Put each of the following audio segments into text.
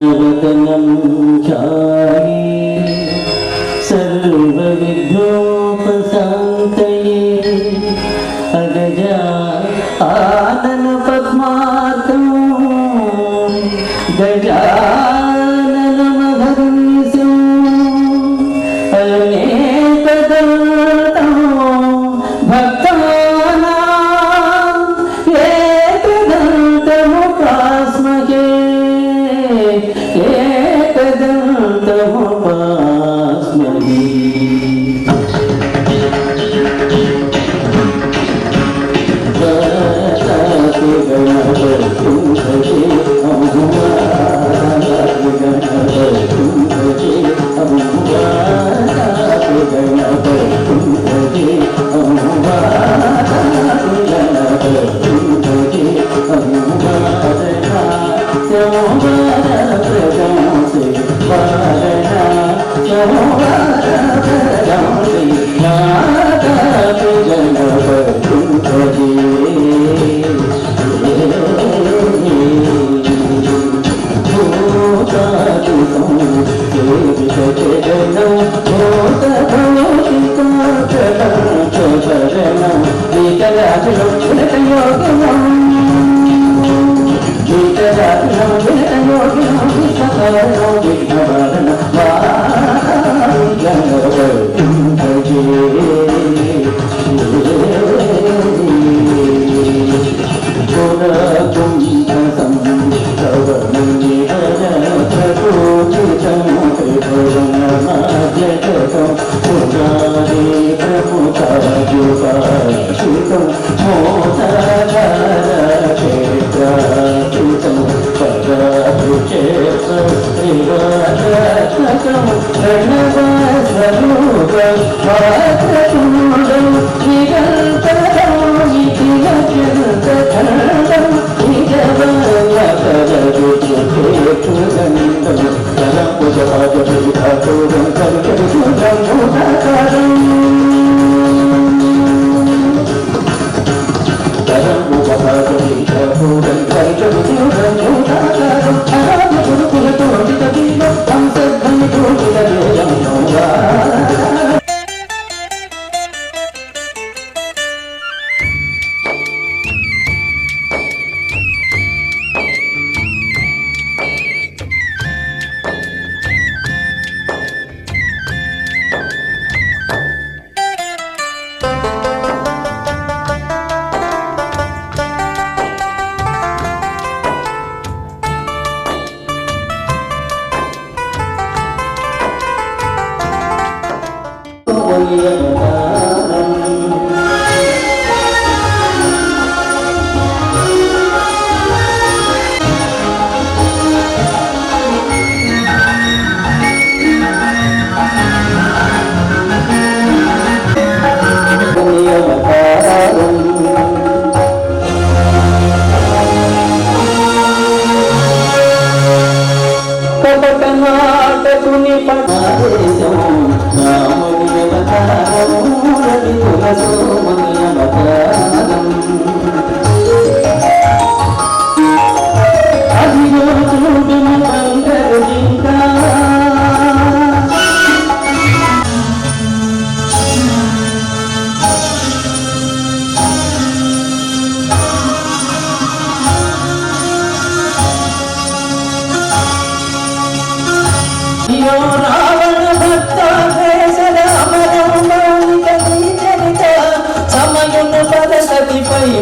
वदनं ध्याये सर्वविघ्नोपशान्तये अगजा आनन पद्मार्कं गजाननमहर्निशम् अनेकदन्तं भक्तानां एकदन्तमुपास्महे एकदन्तमुपास्महे।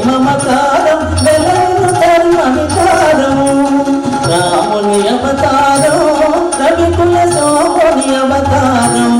మమకారం రాముని అవతారం రవికుల సోముని అవతారం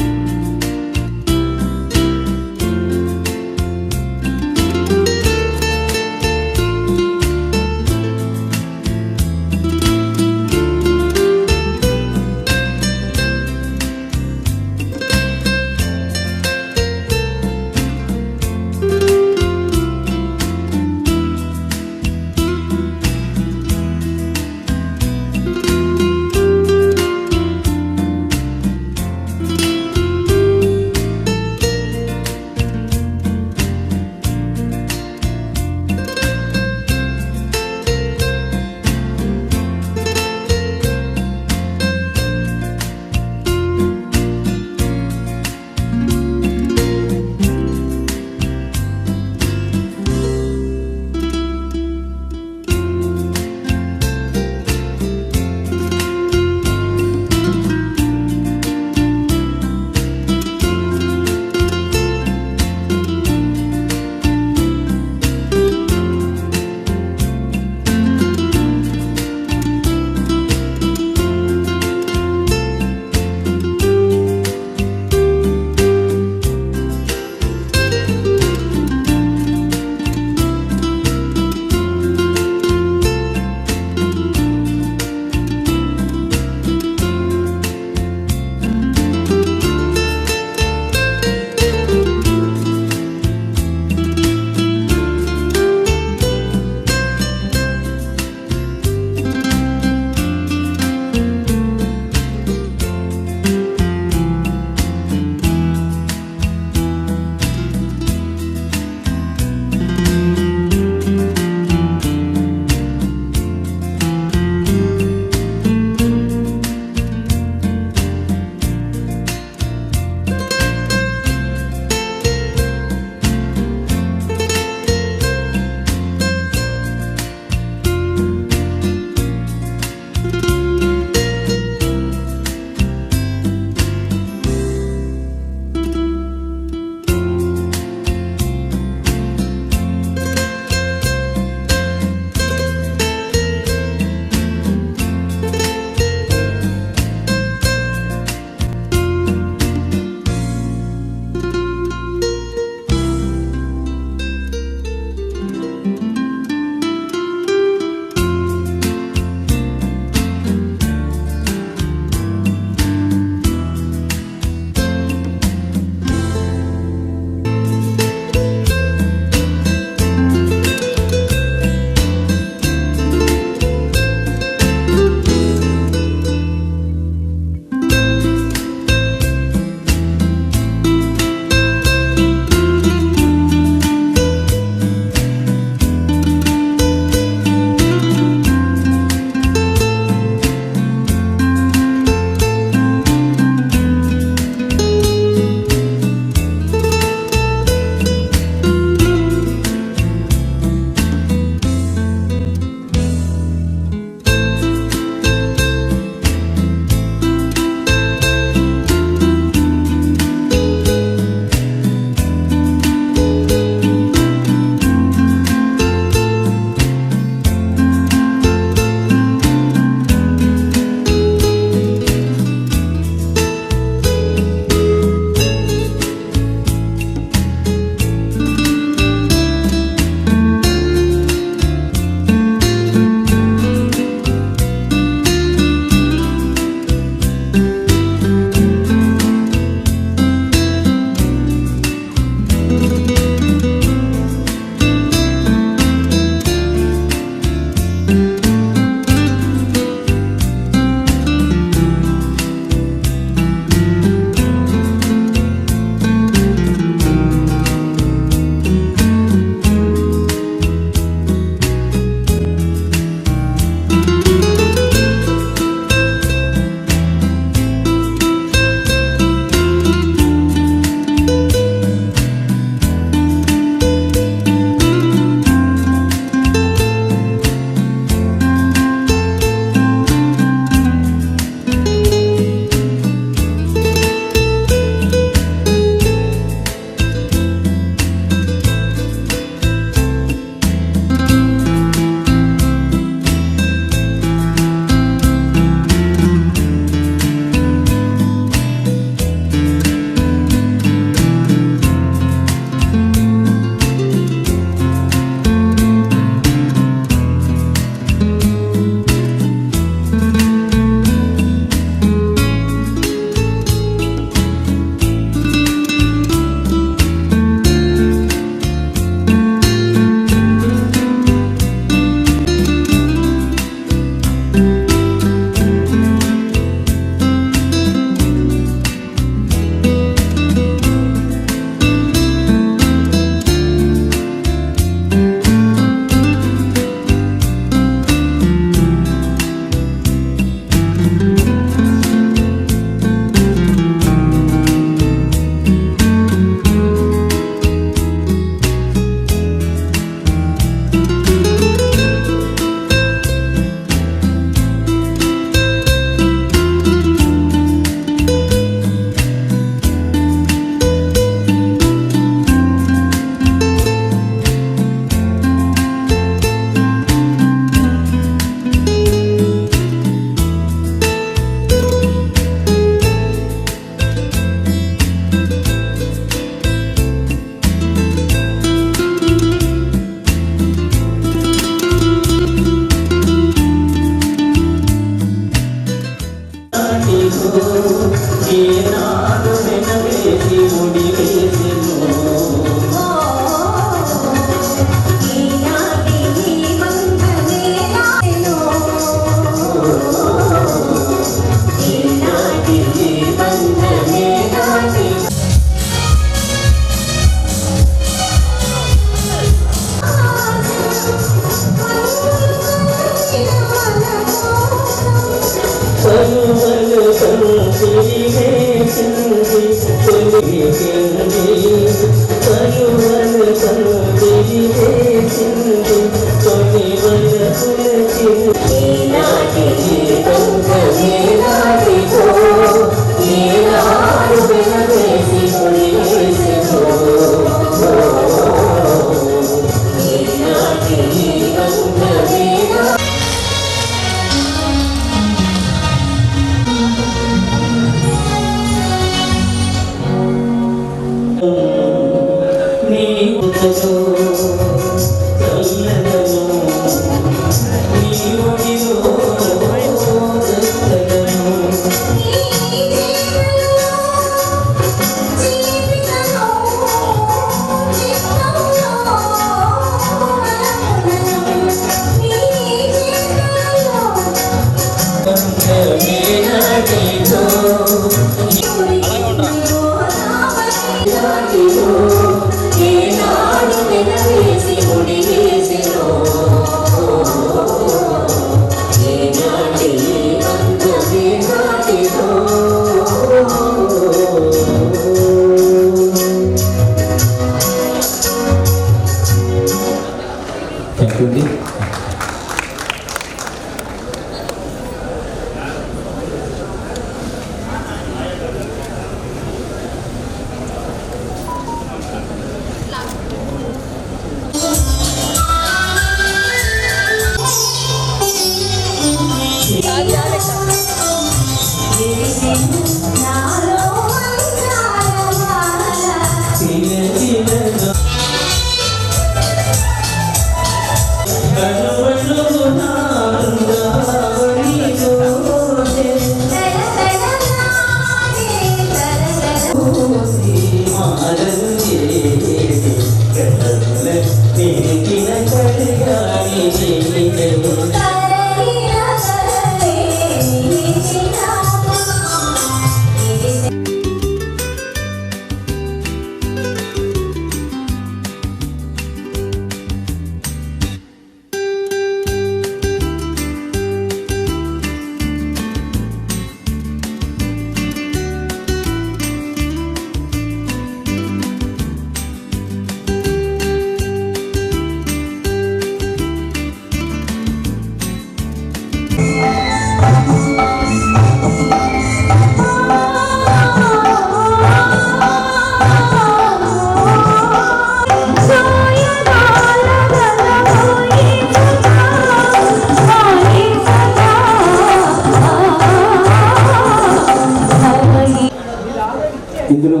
ఇందులో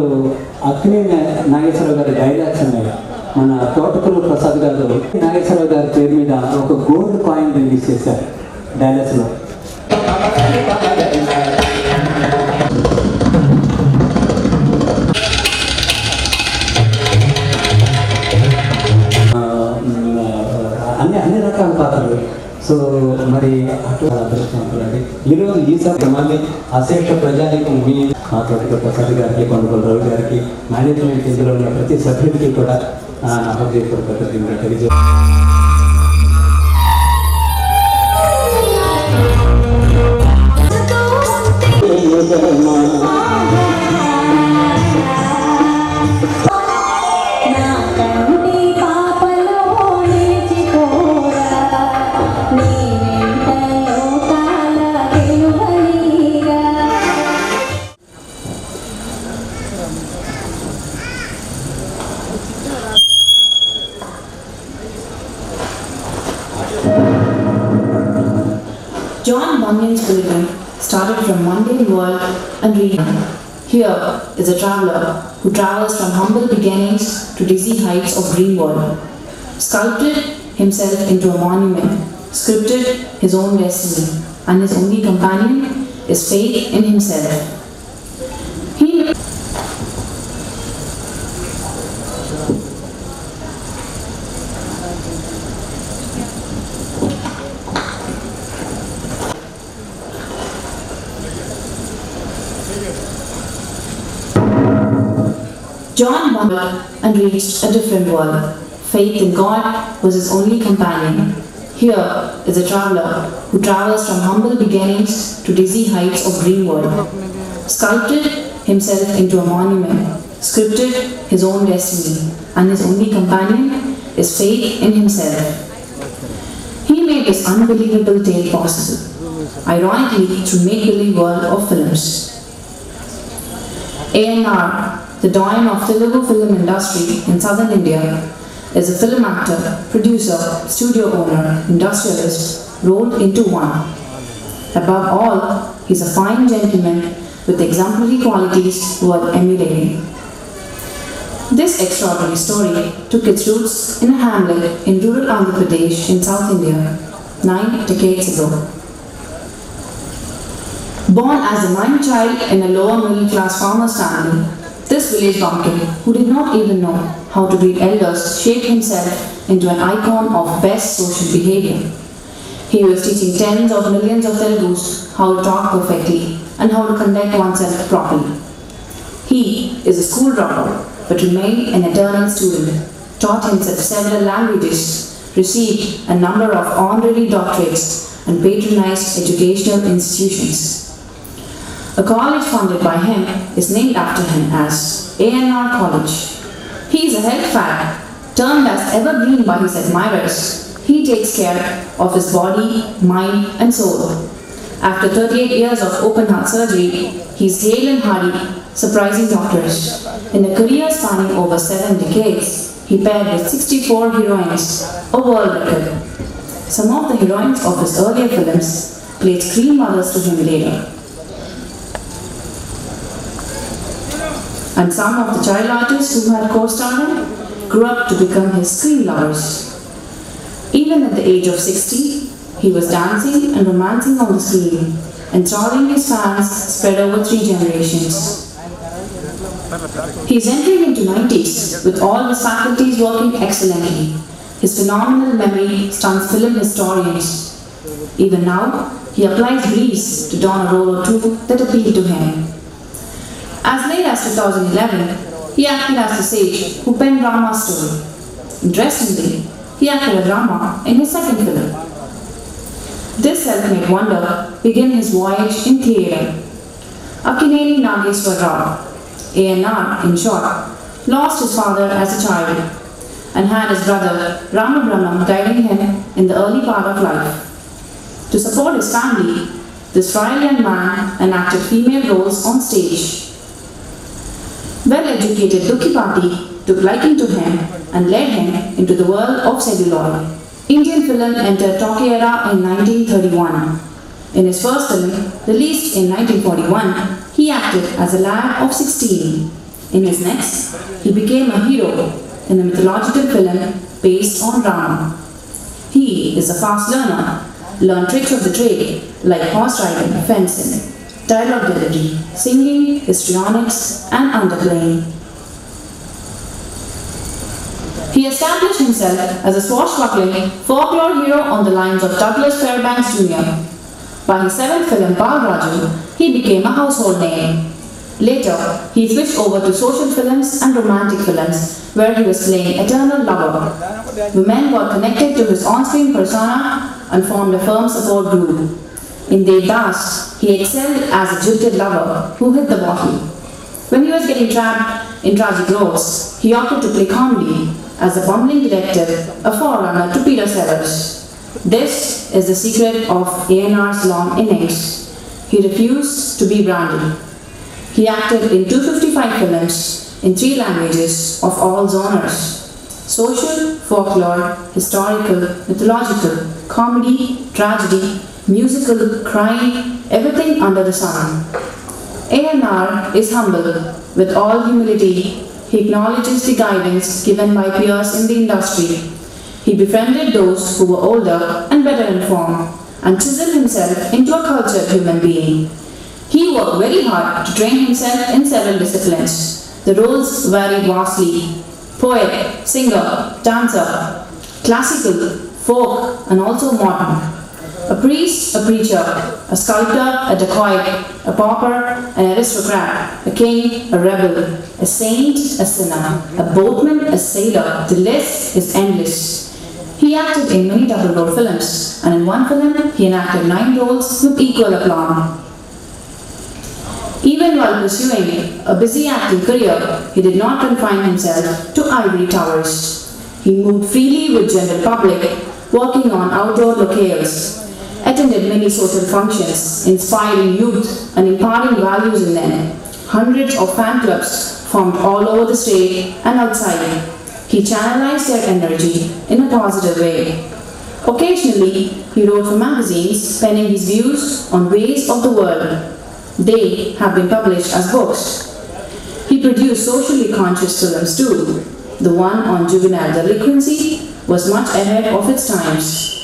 అక్కినే నాగేశ్వరరావు గారి డైలాగ్స్ ఉన్నాయి. మన తోటకూరు ప్రసాద్ గారు నాగేశ్వరరావు గారి పేరు మీద ఒక గోల్డ్ కాయిన్ రిలీజ్ చేశారు డైలాగ్స్లో. అన్ని రకాల పాత్రలు. సో మరి ఈరోజు ఈ సభ్యమాన్ని అశేష ప్రజానికి మీ మా తోటకూరు ప్రసాద్ గారికి, కొండపల్లి రవి గారికి, మేనేజ్మెంట్ ఇందులో ఉన్న ప్రతి సభ్యుడికి కూడా నా హృదయపూర్వక తెలియజేస్తాను. John Bunyan's pilgrim started from mundane world and reading. Here is a traveler who travels from humble beginnings to dizzy heights of dream world, sculpted himself into a monument, scripted his own destiny, and his only companion is faith in himself. John wandered and reached a different world. Faith in God was his only companion. Here is a traveler who travels from humble beginnings to dizzy heights of dream world, sculpted himself into a monument, scripted his own destiny, and his only companion is faith in himself. He made this unbelievable tale possible, ironically through make-believe world of films. A.N.R., the doyen of Telugu film industry in southern India, is a film actor, producer, studio owner, industrialist, rolled into one. Above all, he is a fine gentleman with exemplary qualities worth emulating. This extraordinary story took its roots in a hamlet in rural Andhra Pradesh in South India 9 decades ago. Born as the ninth child in a lower middle class farmer's family, this village bumpkin, who did not even know how to greet elders, shaped himself into an icon of best social behavior. He was teaching tens of millions of Telugus how to talk perfectly and how to conduct oneself properly. He is a school dropout, but remained an eternal student, taught himself several languages, received a number of honorary doctorates, and patronized educational institutions. A college funded by him is named after him as A.N.R. College. He is a health fad, termed as evergreen by his admirers. He takes care of his body, mind, and soul. After 38 years of open heart surgery, he is hale and hearty, surprising doctors. In a career spanning over 7 decades, he paired with 64 heroines, a world record. Some of the heroines of his earlier films played screen mothers to him later. And some of the child artists who had co-starred him grew up to become his screen lovers. Even at the age of 60, he was dancing and romancing on the screen, enthralling his fans spread over 3 generations. He is entering into 90s with all his faculties working excellently. His phenomenal memory stuns film historians. Even now, he applies grease to don a role or two that appeal to him. As late as 2011, he acted as the sage who penned Rama's story. Interestingly, he acted as Rama in his second film. This self-made wonder began his voyage in theatre. Akkineni Nageswar Rao, A.N.R. in short, lost his father as a child and had his brother Rama Brahmam guiding him in the early part of life. To support his family, this frail young man enacted female roles on stage. Well-educated Dukkipati took liking to him and led him into the world of celluloid. Indian film entered talkie era in 1931. In his first film, released in 1941, he acted as a lad of 16. In his next, he became a hero in a mythological film based on Rama. He is a fast learner, learned tricks of the trade like horse riding, fencing, dialogue delivery, singing, histrionics, and underplaying. He established himself as a swashbuckling folklore hero on the lines of Douglas Fairbanks Jr. By his 7th film, Bal Raju, he became a household name. Later, he switched over to social films and romantic films, where he was playing eternal lover. Women got connected to his on-screen persona and formed a firm support group. In Devdas, he excelled as a jilted lover who hit the bottle. When he was getting trapped in tragic roles, he opted to play comedy as a bumbling detective, a forerunner to Peter Sellers. This is the secret of A.N.R.'s long innings. He refused to be branded. He acted in 255 films in 3 languages of all genres: social, folklore, historical, mythological, comedy, tragedy, musical, crime, everything under the sun. A.N.R. is humble. With all humility, he acknowledges the guidance given by peers in the industry. He befriended those who were older and better informed and chiseled himself into a cultured human being. He worked very hard to train himself in several disciplines. The roles varied vastly: poet, singer, dancer, classical, folk, and also modern. A priest, a preacher, a sculptor, a dacoit, a pauper, an aristocrat, a king, a rebel, a saint, a sinner, a boatman, a sailor. The list is endless. He acted in many double role films, and in one film he enacted 9 roles with equal aplomb. Even while pursuing a busy acting career, he did not confine himself to ivory towers. He moved freely with general public, working on outdoor locales, attended many social functions, inspiring youth and imparting values in them. Hundreds of fan clubs formed all over the state and outside. He channelized their energy in a positive way. Occasionally, he wrote for magazines, penning his views on ways of the world. They have been published as books. He produced socially conscious films too. The one on juvenile delinquency was much ahead of its times.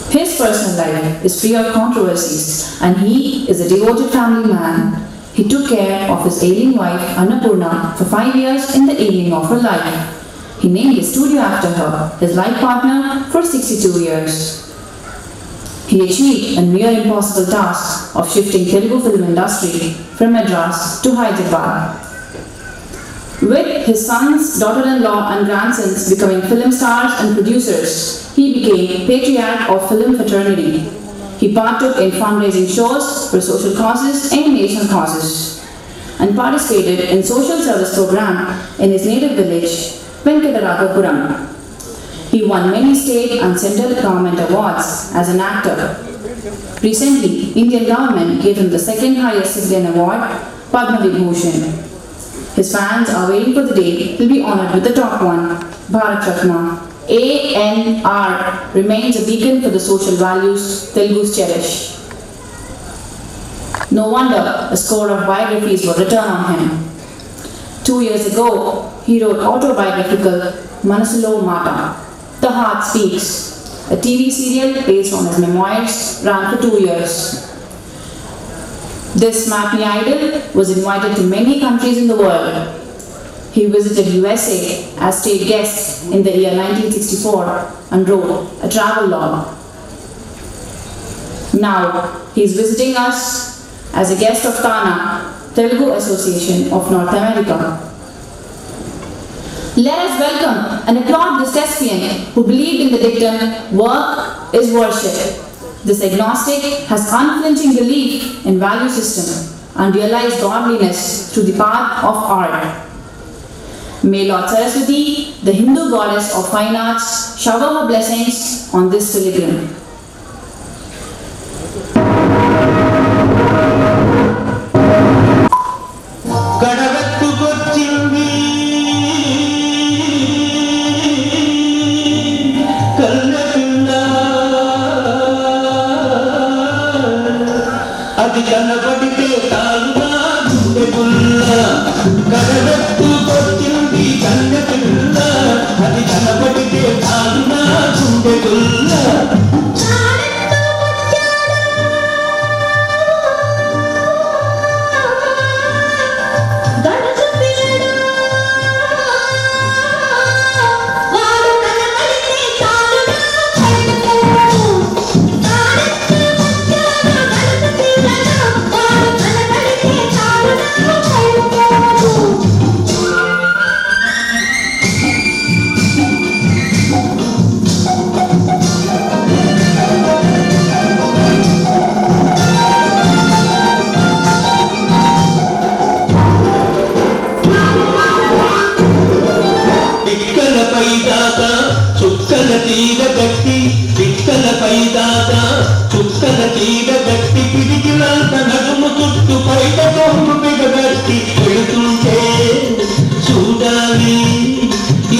His personal life is free of controversies and he is a devoted family man. He took care of his ailing wife Annapurna for 5 years in the evening of her life. He named his studio after her, his life partner for 62 years. He achieved a near impossible task of shifting Telugu film industry from Madras to Hyderabad. With his sons, daughter-in-law and grandsons becoming film stars and producers, he became patriarch of film fraternity. He partook in fundraising shows for social causes and national causes, and participated in social service program in his native village, Venkataragapuram. He won many state and central government awards as an actor. Recently, Indian government gave him the second highest civilian award, Padma Vibhushan. His fans are waiting for the day he'll be honored with the top one, Bharat Ratna. ANR remains a beacon for the social values Telugus cherish. No wonder a score of biographies were written on him. 2 years ago, he wrote autobiographical Manasulo Mata, The Heart Speaks, a TV serial based on his memoirs, ran for 2 years. This matinee idol was invited to many countries in the world. He visited USA as state guest in the year 1964 and wrote a travel log. Now he is visiting us as a guest of TANA, Telugu Association of North America. Let us welcome and applaud this thespian who believed in the dictum, work is worship. This agnostic has unflinching belief in value system and realized godliness through the path of art. May Lord Saraswati, the Hindu goddess of fine arts, shower her blessings on this pilgrim. అది కనబడితే తాలుగా గుండె గుల్ల కడవెత్తుకొచ్చింది కన్న పిల్ల అది కనబడితే తాలుగా గుండె గుల్ల చుక్కల తీగ గట్టి పిక్కల పైదాకా చుక్కల తీగ గట్టి పిడికిలంత నడుము చుట్టూ పైట కొమ్ము బిగగట్టి వెళుతుంటే చూడాలి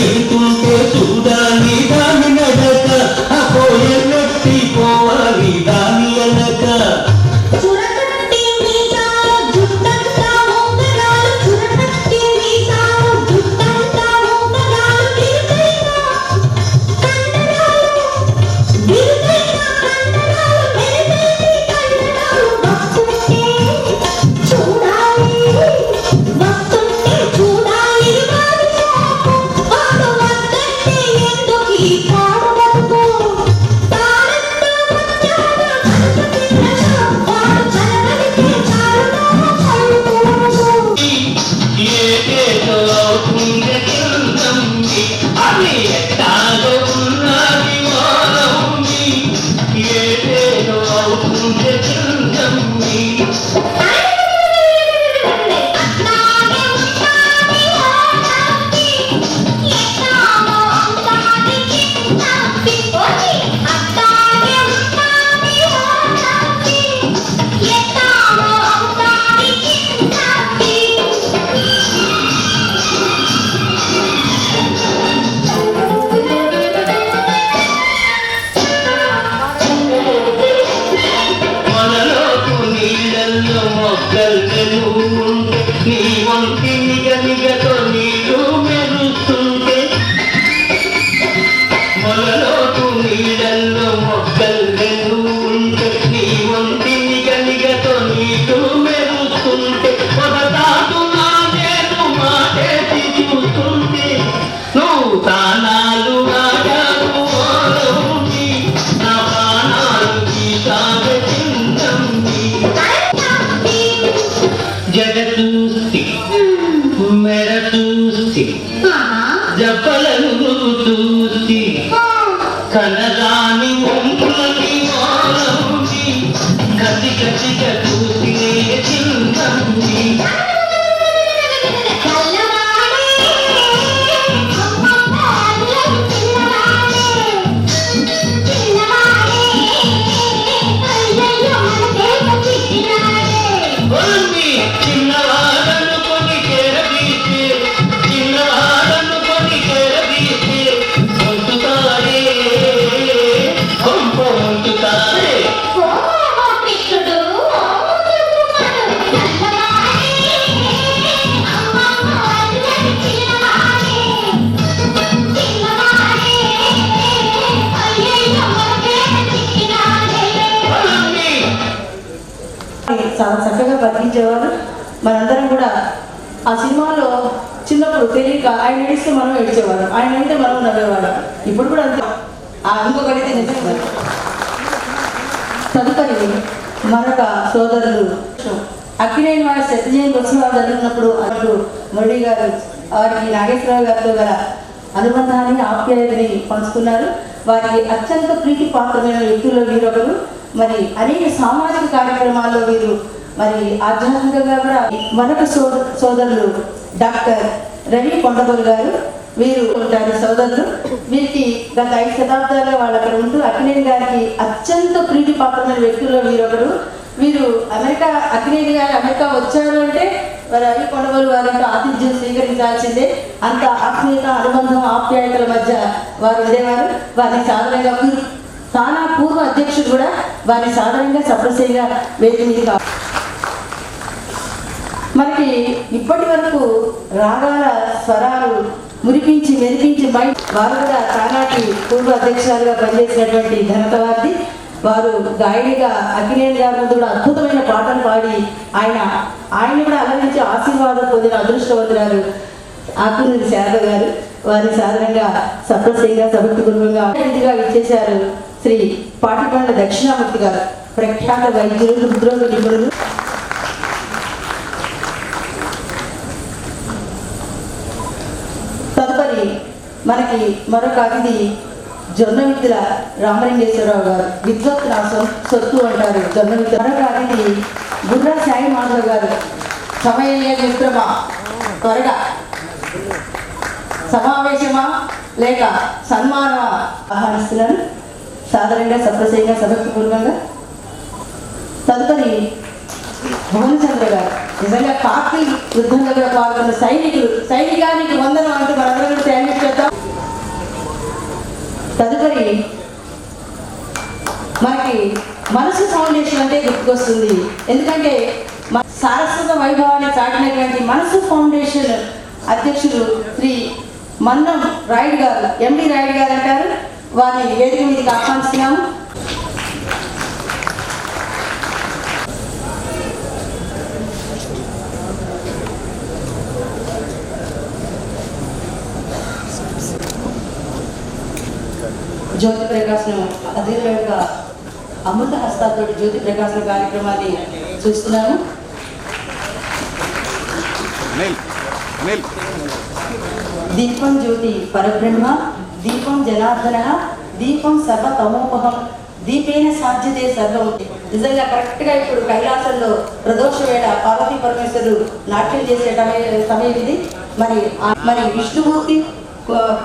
ఎడుతుంటే చూడాలి దాని నడక ఆ పోయే నెట్టి పోవాలి దాని అనక మెడ చూసి జబ్బలను చూసి కనరాని వంపులని వారంచి కసి కసిగా చూసి చిన్నంది చాలా చక్కగా బతికించేవారు. మనందరం కూడా ఆ సినిమాలో చిన్నప్పుడు తెలియక ఆయన ఏడిస్తే మనం ఏడ్చేవారు, ఆయన అయితే మనం నవ్వేవాడు. ఇప్పుడు కూడా అంతే. ఇంకొకటి నిజంగా తదుపరి మరొక సోదరులు అక్కినేని వారి సత్యజయంతి ఉత్సవాలు జరుగుతున్నప్పుడు అటు మురళి గారు వారికి నాగేశ్వరరావు గారితో గల అనుబంధాన్ని ఆప్యాయతని పంచుకున్నారు. వారికి అత్యంత ప్రీతి పాత్రమైన వ్యక్తుల్లో వీరొకరు. మరి అనేక సామాజిక కార్యక్రమాల్లో వీరు మరి ఆధ్యాత్మికంగా కూడా మరొక సోదరులు డాక్టర్ రవి కొండబోలు గారు. వీరు ఉంటారు సోదరులు. వీరికి గత 5 శతాబ్దాలుగా వాళ్ళు అక్కడ ఉంటూ అక్కినేని గారికి అత్యంత ప్రీతి పాత్రమైన వ్యక్తుల్లో వీరొకరు. వీరు అక్కినేని గారు అమెరికా వచ్చారు అంటే రవి కొండబోలు వారితో ఆతిథ్యం స్వీకరించాల్సిందే. అంత ఆత్మీయత, అనుబంధం, ఆప్యాయతల మధ్య వారు ఉండేవారు. వారిని సాధారణంగా తానా పూర్వ అధ్యక్షుడు కూడా వారిని సాధారణంగా సప్రసేగా వేదిక మీద మనకి ఇప్పటి వరకు రాగాల స్వరాలు మురిపించి మెరిపించి వారు కూడా తానాటి పూర్వ అధ్యక్షురాలుగా పనిచేసినటువంటి ఘనత వారిది. వారు గాయనిగా అక్కినేని గారి ముందు కూడా అద్భుతమైన పాటలు పాడి ఆయన కూడా అలరించి ఆశీర్వాదం పొందిన అదృష్టవంతురాలు ఆకునూరి శారద గారు. వారి సాధారణంగా సప్రసేగా సభక్తిపూర్వకంగా అతిథిగా ఇచ్చేశారు శ్రీ పాటిపండ్ల దక్షిణామూర్తి గారు, ప్రఖ్యాత వైద్యులు, హృద్రోగ నిపుణులు. తదుపరి మనకి మరొక అతిథి జొన్నవిత్తుల రామలింగేశ్వరరావు గారు. విద్వత్ నా సొత్తు అంటారు జొన్నవిత్తుల. మరొక అతిథి బుర్రా సాయి మాధవ్ గారు. సమయ మిత్రమా, త్వరగా సమావేశమా లేక సన్మానమా ఆహ్వానిస్తున్నారు సాధారణంగా సప్రసేగా సభక్తిపూర్వకంగా. తదుపరి భువనచంద్ర గారు. నిజంగా కార్తీక్ యుద్ధంలో కూడా పాల్గొన్న సైనికానికి వందనం అంటూ మనందరం కూడా త్యాగం చేద్దాం. తదుపరి మనకి మనసు ఫౌండేషన్ అంటే గుర్తుకొస్తుంది. ఎందుకంటే సారస్వత వైభవాన్ని చాటినటువంటి మనసు ఫౌండేషన్ అధ్యక్షులు శ్రీ మన్నం రాయుడు గారు, ఎండి రాయుడు గారు అంటారు. వారిని వేదిక మీదకి ఆహ్వానిస్తున్నాము. జ్యోతి ప్రకాశనం అదే యొక్క అమృత హస్తాలతో జ్యోతి ప్రకాశన కార్యక్రమాన్ని చూస్తున్నాము. దీపం జ్యోతి పరబ్రహ్మ, దీపం జనార్దన, దీపం సర్వతమోపహం, దీపేన సాధ్యతే సర్వం. నిజంగా కరెక్ట్గా ఇప్పుడు కైలాసంలో ప్రదోష వేళ పార్వతీ పరమేశ్వరుడు నాట్యం చేసే సమయం ఇది. మరి విష్ణుమూర్తి,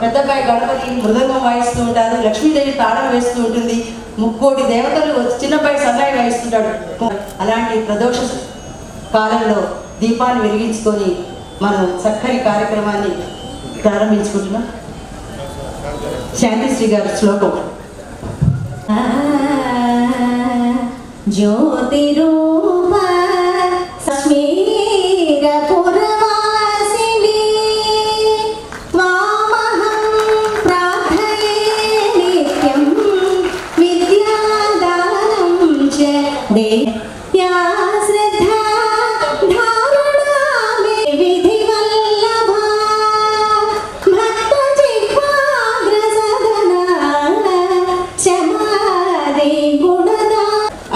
పెద్దబ్బాయి గణపతి మృదంగం వాయిస్తూ ఉంటారు, లక్ష్మీదేవి తాళం వేస్తూ ఉంటుంది, 3 కోటి దేవతలు చిన్నబ్బాయి సన్నాయి వాయిస్తుంటాడు. అలాంటి ప్రదోష కాలంలో దీపాన్ని వెలిగించుకొని మనం చక్కని కార్యక్రమాన్ని ప్రారంభించుకుంటున్నాం. శాంతిశ్రీ గారి శ్లోకం. జ్యోతి రూప స్మీర పురవాసిని వామహం ప్రార్థయే నిత్యం విద్యాదానం చ దేయా శ్రద్ధా ధారణా మే విధి వల్లభా భక్త చిత్వాగ్ర సదనా చమాదే గుణదా.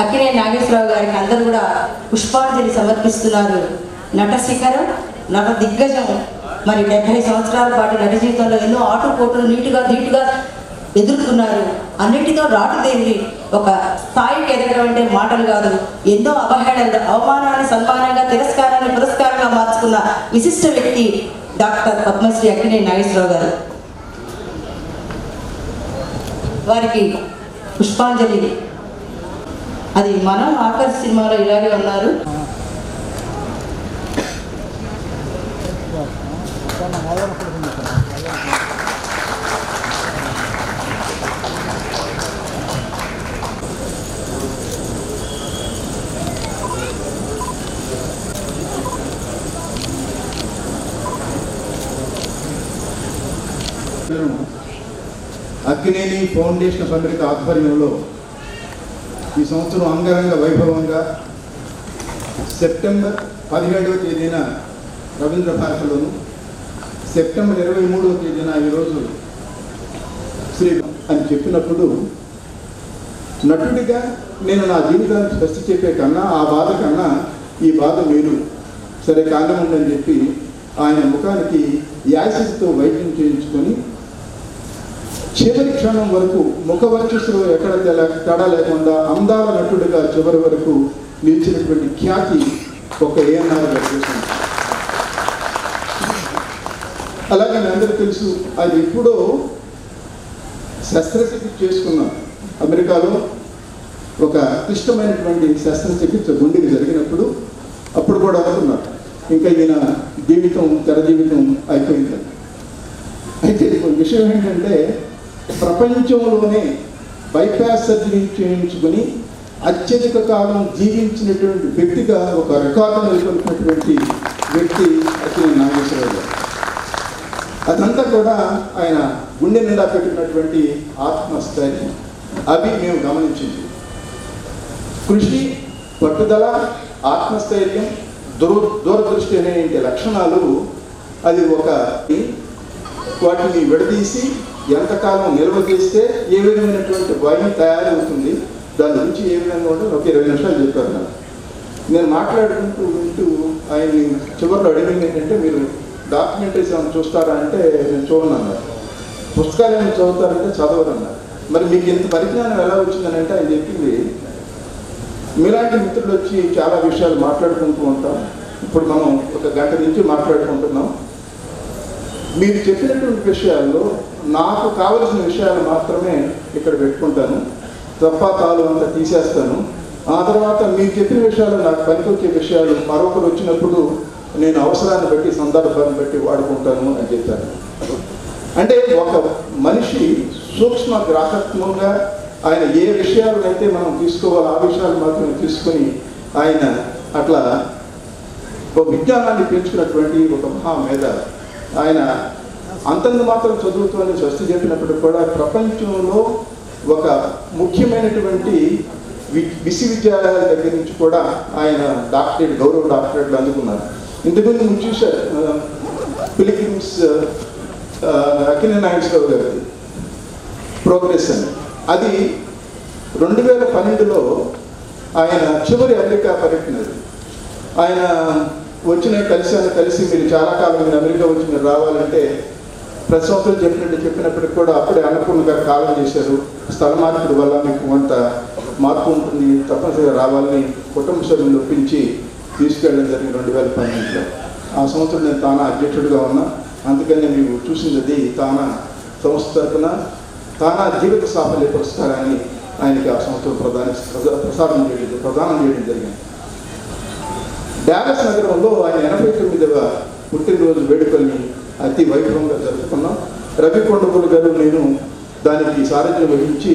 అక్కినేని నాగేశ్వరరావు గారికి అందరూ కూడా పుష్పాంజలి సమర్పిస్తున్నారు. నట శిఖరం, నట దిగ్గజం మరి 70 సంవత్సరాల పాటు నటి జీవితంలో ఎన్నో ఆటుపోటులు నీట్గా ఎదుర్కొన్నారు. అన్నిటితో రాటుదేవి ఒక స్థాయికి ఎదగడం అంటే మాటలు కాదు, ఎన్నో అవహేళనలు, అవమానాన్ని సన్మానంగా, తిరస్కారాన్ని పురస్కారంగా మార్చుకున్న విశిష్ట వ్యక్తి డాక్టర్ పద్మశ్రీ అక్కినేని నాగేశ్వరరావు గారు. వారికి పుష్పాంజలి. అది మనం ఆకర్ష్ సినిమాలో ఇలాగే ఉన్నారు. అక్కినేని ఫౌండేషన్ ఆఫ్ అమెరికా ఆధ్వర్యంలో ఈ సంవత్సరం అంగరంగ వైభవంగా సెప్టెంబర్ 17వ తేదీన రవీంద్ర భారతిలోను, సెప్టెంబర్ 23వ తేదీన ఈరోజు శ్రీ అని చెప్పినప్పుడు నటుడిగా నేను నా జీవితానికి ఫస్ట్ చెప్పే కన్నా ఆ బాధ కన్నా ఈ బాధ మీరు సరే కానివ్వండి చెప్పి ఆయన ముఖానికి యాసిడ్తో వైద్యం చేయించుకొని చివరి క్షణం వరకు ముఖ వర్చస్సులో ఎక్కడ తేడా లేకుండా అందాల నటుడిగా చివరి వరకు నిలిచినటువంటి ఖ్యాతి ఒక ఏఎన్ఆర్ గారు చేసింది. అలాగే మీ అందరూ తెలుసు, అది ఎప్పుడో శస్త్రచికిత్స చేసుకున్నాం. అమెరికాలో ఒక క్లిష్టమైనటువంటి శస్త్రచికిత్స గుండెకి జరిగినప్పుడు అప్పుడు కూడా అనుకున్నాం ఇంకా ఈయన జీవితం తెర జీవితం అయిపోయింది. అయితే విషయం ఏంటంటే ప్రపంచంలోనే బైపాస్ సర్జరీ చేయించుకొని అత్యధిక కాలం జీవించినటువంటి వ్యక్తిగా ఒక రికార్డు నెలకొల్పినటువంటి వ్యక్తి అక్కినేని నాగేశ్వరరావు గారు. అదంతా కూడా ఆయన గుండె నిండా పెట్టినటువంటి ఆత్మస్థైర్యం. అవి మేము గమనించింది. కృషి, పట్టుదల, ఆత్మస్థైర్యం, దూరదృష్టి అనే లక్షణాలు అది ఒక వాటిని విడదీసి ఎంతకాలం నిల్వ చేస్తే ఏ విధమైనటువంటి వైన్ తయారవుతుంది, దాని గురించి ఏ విధంగా ఉంటుందో ఒక 20 నిమిషాలు చెప్పారు నాకు. నేను మాట్లాడుకుంటూ వింటూ ఆయన్ని చివరిలో అడిగింది ఏంటంటే, మీరు డాక్యుమెంటరీస్ ఏమైనా చూస్తారా అంటే నేను చూడనన్నారు. పుస్తకాలు ఏమైనా చదువుతారంటే చదవరన్నారు. మరి మీకు ఇంత పరిజ్ఞానం ఎలా వచ్చిందని అంటే ఆయన చెప్పింది, మీలాంటి మిత్రులు వచ్చి చాలా విషయాలు మాట్లాడుకుంటూ ఉంటాం. ఇప్పుడు మనం ఒక గంట నుంచి మాట్లాడుకుంటున్నాం. మీరు చెప్పినటువంటి విషయాల్లో నాకు కావలసిన విషయాలు మాత్రమే ఇక్కడ పెట్టుకుంటాను, తప్ప తాలు అంతా తీసేస్తాను. ఆ తర్వాత మీరు చెప్పిన విషయాలు నాకు పనికొచ్చే విషయాలు మరొకరు వచ్చినప్పుడు నేను అవసరాన్ని బట్టి సందర్భాన్ని బట్టి వాడుకుంటాను అని చెప్పారు. అంటే ఒక మనిషి సూక్ష్మ గ్రాహత్వంగా ఆయన ఏ విషయాలనైతే మనం తీసుకోవాలో ఆ విషయాలు మాత్రమే తీసుకొని ఆయన అట్లా ఒక విజ్ఞానాన్ని పెంచుకున్నటువంటి ఒక మహామేధావి. ఆయన అంతంత మాత్రం చదువుతూనే స్వస్తి చెప్పినప్పటికీ కూడా ప్రపంచంలో ఒక ముఖ్యమైనటువంటి విశ్వవిద్యాలయాల దగ్గర నుంచి కూడా ఆయన డాక్టరేట్, గౌరవ డాక్టరేట్లు అందుకున్నారు. ఇంతకుముందు మీరు చూశారు ఫిలిపీన్స్ అక్కినేని నాగేశ్వరరావు గారి ప్రోగ్రెస్ అని. అది 2012లో ఆయన చివరి అమెరికా పర్యటన. ఆయన కలిసి మీరు చాలా కాలం మీరు అమెరికా వచ్చి మీరు రావాలంటే ప్రతి సంవత్సరం చెప్పినప్పటికి కూడా అప్పుడే అన్నపూర్ణ గారు కాలం చేశారు. స్థల మార్పిడి వల్ల మీకు కొంత మార్పు ఉంటుంది, తప్పనిసరిగా రావాలని కుటుంబ సభ్యులను ఒప్పించి తీసుకెళ్ళడం జరిగింది 2012లో. ఆ సంవత్సరం నేను తానా అధ్యక్షుడిగా ఉన్నా. అందుకని మీరు చూసింది అది తానా సంస్థ తరఫున తానా జీవిత సాఫల్య పురస్కారాన్ని ఆయనకి ఆ సంవత్సరం ప్రదానం చేయడం జరిగింది. డాలస్ నగరంలో ఆయన 89వ పుట్టినరోజు వేడుకల్ని అతి వైభవంగా జరుపుకున్నాం. రవి కొండపూలు గారు నేను దానికి సారథ్యం వహించి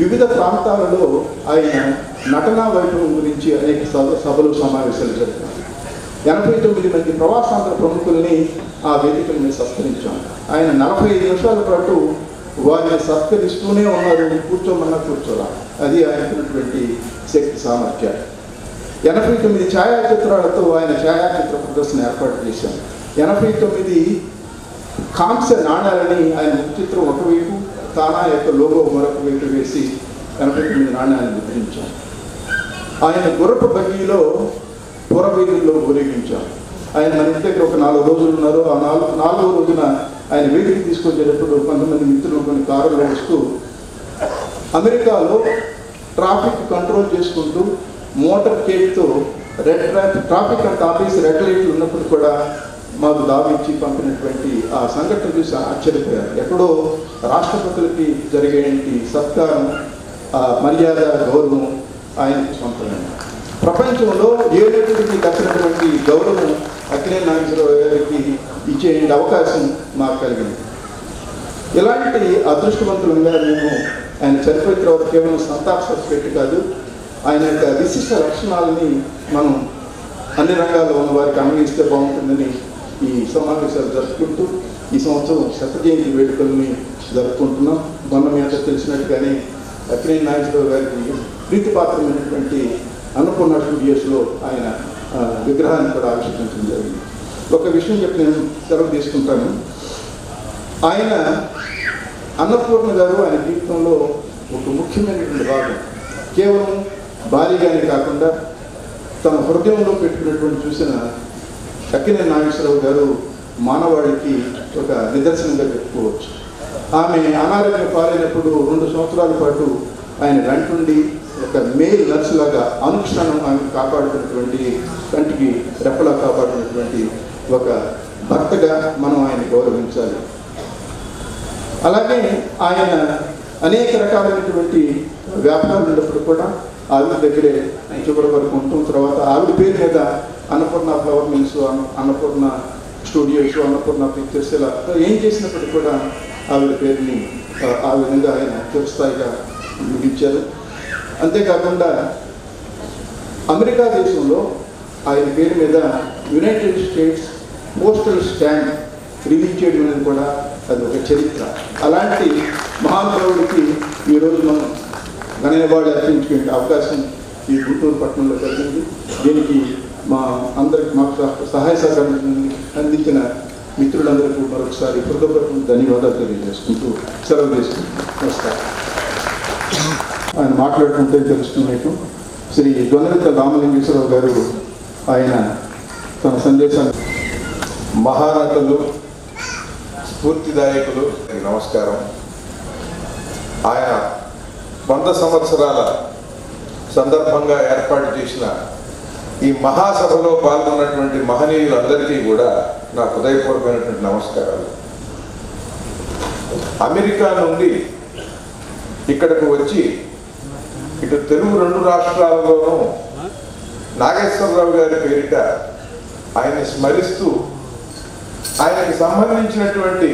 వివిధ ప్రాంతాలలో ఆయన నటనా వైభవం గురించి అనేక సభలు సమావేశాలు జరిపారు. 89 మంది ప్రవాసాంతర ప్రముఖుల్ని ఆ వేదికల మీద సత్కరించాం. ఆయన 45 నిమిషాల పాటు వారిని సత్కరిస్తూనే ఉన్నారు, కూర్చోమన్నా కూర్చోరా. అది ఆయనకున్నటువంటి శక్తి సామర్థ్యాలు. 89 ఛాయాచిత్రాలతో ఆయన ఛాయాచిత్ర ప్రదర్శన ఏర్పాటు చేశాం. 89 కాంస్య నాణ్యాలని ఆయన చిత్రం ఒకవైపు, తానా యొక్క లోగో మరొక వైపు వేసి 89 నాణ్యాలను ముద్రించాం. ఆయన గుర్రపు బగ్గీలో పురవీధుల్లో ఊరేగించాం. ఆయన మన ఇంటి దగ్గర ఒక 4 రోజులు ఉన్నారు. ఆ 4వ రోజున ఆయన వేదిక తీసుకొచ్చేటప్పుడు కొంతమంది మిత్రులు కొన్ని కారులో వస్తూ అమెరికాలో ట్రాఫిక్ కంట్రోల్ చేసుకుంటూ మోటార్ కేట్తో ట్రాఫిక్ అండ్ ఆఫీస్ రెడ్ లైట్లు ఉన్నప్పుడు కూడా మాకు దావిచ్చి పంపినటువంటి ఆ సంఘటన చూసి ఆశ్చర్యపోయారు. ఎక్కడో రాష్ట్రపతులకి జరిగేటి సత్కారం, మర్యాద, గౌరవం ఆయనకు సొంతమైంది. ప్రపంచంలో ఏ వ్యక్తికి దక్కినటువంటి గౌరవం అక్కినేని నాగేశ్వరరావు గారికి ఇచ్చే అవకాశం మాకు కలిగింది. ఇలాంటి అదృష్టవంతులంగా మేము ఆయన చనిపోయిన తర్వాత కేవలం సంతాప సర్టిఫికేట్ కాదు, ఆయన యొక్క విశిష్ట లక్షణాలని మనం అన్ని రంగాల్లో ఉన్న వారికి అన్వయిస్తే బాగుంటుందని ఈ సమావేశాలు జరుపుకుంటూ ఈ సంవత్సరం 100వ జయంతి వేడుకల్ని జరుపుకుంటున్నాం. మొన్న మీ అంతా తెలిసినట్టుగానే అక్కినేని నాగేశ్వరరావు గారికి ప్రీతిపాత్రమైనటువంటి అన్నపూర్ణ స్టూడియోస్లో ఆయన విగ్రహాన్ని కూడా ఆవిష్కరించడం జరిగింది. ఒక విషయం చెప్పి నేను సెలవు తీసుకుంటాను. ఆయన అన్నపూర్ణ గారు ఆయన జీవితంలో ఒక ముఖ్యమైనటువంటి భాగం. కేవలం భారీగానే కాకుండా తన హృదయంలో పెట్టుకున్నటువంటి చూసిన అక్కినేని నాగేశ్వరరావు గారు మానవాళికి ఒక నిదర్శనంగా చెప్పుకోవచ్చు. ఆమె అనారోగ్యం పాలైనప్పుడు 2 సంవత్సరాల పాటు ఆయన వెంటుండి ఒక మేల్ నర్సులాగా అనుక్షణం ఆమె కాపాడుతున్నటువంటి, కంటికి రెప్పలా కాపాడుతున్నటువంటి ఒక భర్తగా మనం ఆయన గౌరవించాలి. అలాగే ఆయన అనేక రకాలైనటువంటి వ్యాపారాలు ఉన్నప్పుడు కూడా ఆవిడ దగ్గరే చివరి వరకు ఉంటుంది. తర్వాత ఆవిడ పేరు మీద Annapurna flour mills, Annapurna studios, Annapurna pictures ఇలా ఏం చేసినప్పటికీ కూడా ఆవిడ పేరుని ఆ విధంగా ఆయన చిరస్థాయిగా ముగించారు. అంతేకాకుండా అమెరికా దేశంలో ఆయన పేరు మీద United states postal stamp release చేయడం అనేది కూడా అది ఒక చరిత్ర. అలాంటి మహానుభావుడికి ఈరోజు మనం ఘననివాళి అర్పించుకునే అవకాశం ఈ గుంటూరు పట్టణంలో కలిగింది. దీనికి మా అందరికి మాకు సహాయ సహకారం అందించిన మిత్రులందరికీ మరొకసారి హృదయపూర్వక ధన్యవాదాలు తెలియజేసుకుంటూ సెలవు తీసుకుంటున్నాను. నమస్కారం. ఆయన మాట్లాడుతుంటే తెలుస్తున్నట్టు శ్రీ దొనరిత రామలింగేశ్వరరావు గారు ఆయన తన సందేశాన్ని మహానటులు, స్ఫూర్తిదాయకులు, నమస్కారం. ఆయన 100 సంవత్సరాల సందర్భంగా ఏర్పాటు చేసిన ఈ మహాసభలో పాల్గొన్నటువంటి మహనీయులందరికీ కూడా నా హృదయపూర్వకమైనటువంటి నమస్కారాలు. అమెరికా నుండి ఇక్కడకు వచ్చి ఇటు తెలుగు 2 రాష్ట్రాలలోనూ నాగేశ్వరరావు గారి పేరిట ఆయన స్మరిస్తూ ఆయనకి సంబంధించినటువంటి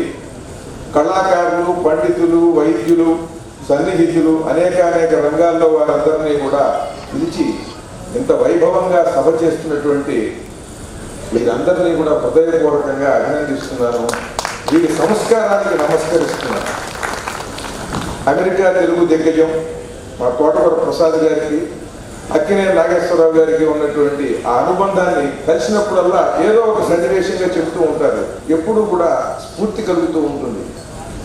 కళాకారులు, పండితులు, వైద్యులు, సన్నిహితులు అనేక రంగాల్లో వారందరినీ కూడా పిలిచి ఇంత వైభవంగా సభ చేస్తున్నటువంటి వీరందరినీ కూడా హృదయపూర్వకంగా అభినందిస్తున్నాను. వీరి సంస్కారానికి నమస్కరిస్తున్నాను. అమెరికా తెలుగు దిగ్గజం మా తోటకూర ప్రసాద్ గారికి, అక్కినేని నాగేశ్వరరావు గారికి ఉన్నటువంటి ఆ అనుబంధాన్ని కలిసినప్పుడల్లా ఏదో ఒక సన్నివేశంగా చెబుతూ ఉంటారు. ఎప్పుడూ కూడా స్ఫూర్తి కలుగుతూ ఉంటుంది.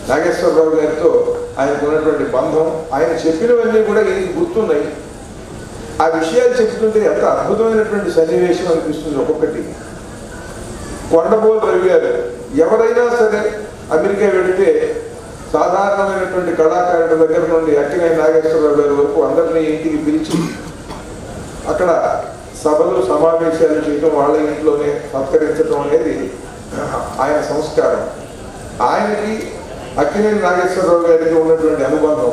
నాగేశ్వరరావు గారితో ఆయనకు ఉన్నటువంటి బంధం, ఆయన చెప్పినవన్నీ కూడా ఈయనకి గుర్తున్నాయి. ఆ విషయాలు చెప్తుంటే ఎంత అద్భుతమైనటువంటి సన్నివేశం అనిపిస్తుంది. ఒక్కొక్కటి కొండబోలు రవి గారు ఎవరైనా సరే అమెరికా వెళితే సాధారణమైనటువంటి కళాకారుల దగ్గర నుండి అక్కినేని నాగేశ్వరరావు గారి వరకు అందరినీ ఇంటికి పిలిచి అక్కడ సభలు సమావేశాలు చేయడం, వాళ్ళ ఇంట్లోనే సత్కరించడం అనేది ఆయన సంస్కారం. ఆయనకి అక్కినేని నాగేశ్వరరావు గారికి ఉన్నటువంటి అనుబంధం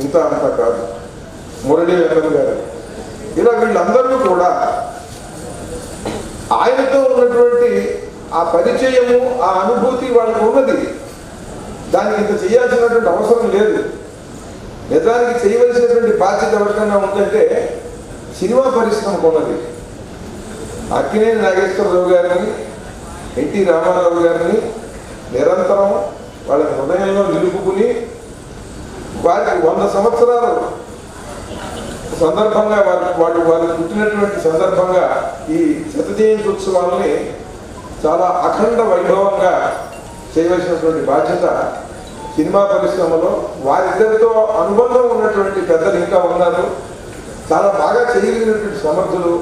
ఇంత అంతా కాదు. మురళీ వెంకట గారు ఇలా వీళ్ళందరూ కూడా ఆయనతో ఉన్నటువంటి ఆ పరిచయము, ఆ అనుభూతి వాళ్ళకు ఉన్నది. దానికి ఇంత చేయాల్సినటువంటి అవసరం లేదు. నిజానికి చేయవలసినటువంటి బాధ్యత ఎవరికైనా ఉందంటే సినిమా పరిశ్రమకు ఉన్నది. అక్కినేని నాగేశ్వరరావు గారిని, ఎన్టీ రామారావు గారిని నిరంతరం వాళ్ళ హృదయంలో నిలుపుకుని వారికి 100 సంవత్సరాలు సందర్భంగా వాళ్ళు పుట్టినటువంటి సందర్భంగా ఈ 100వ జయంతి ఉత్సవాలని చాలా అఖండ వైభవంగా చేయవలసినటువంటి బాధ్యత సినిమా పరిశ్రమలో వారిద్దరితో అనుబంధం ఉన్నటువంటి పెద్దలు ఇంకా ఉన్నారు. చాలా బాగా చేయగలిగినటువంటి సమర్థులు.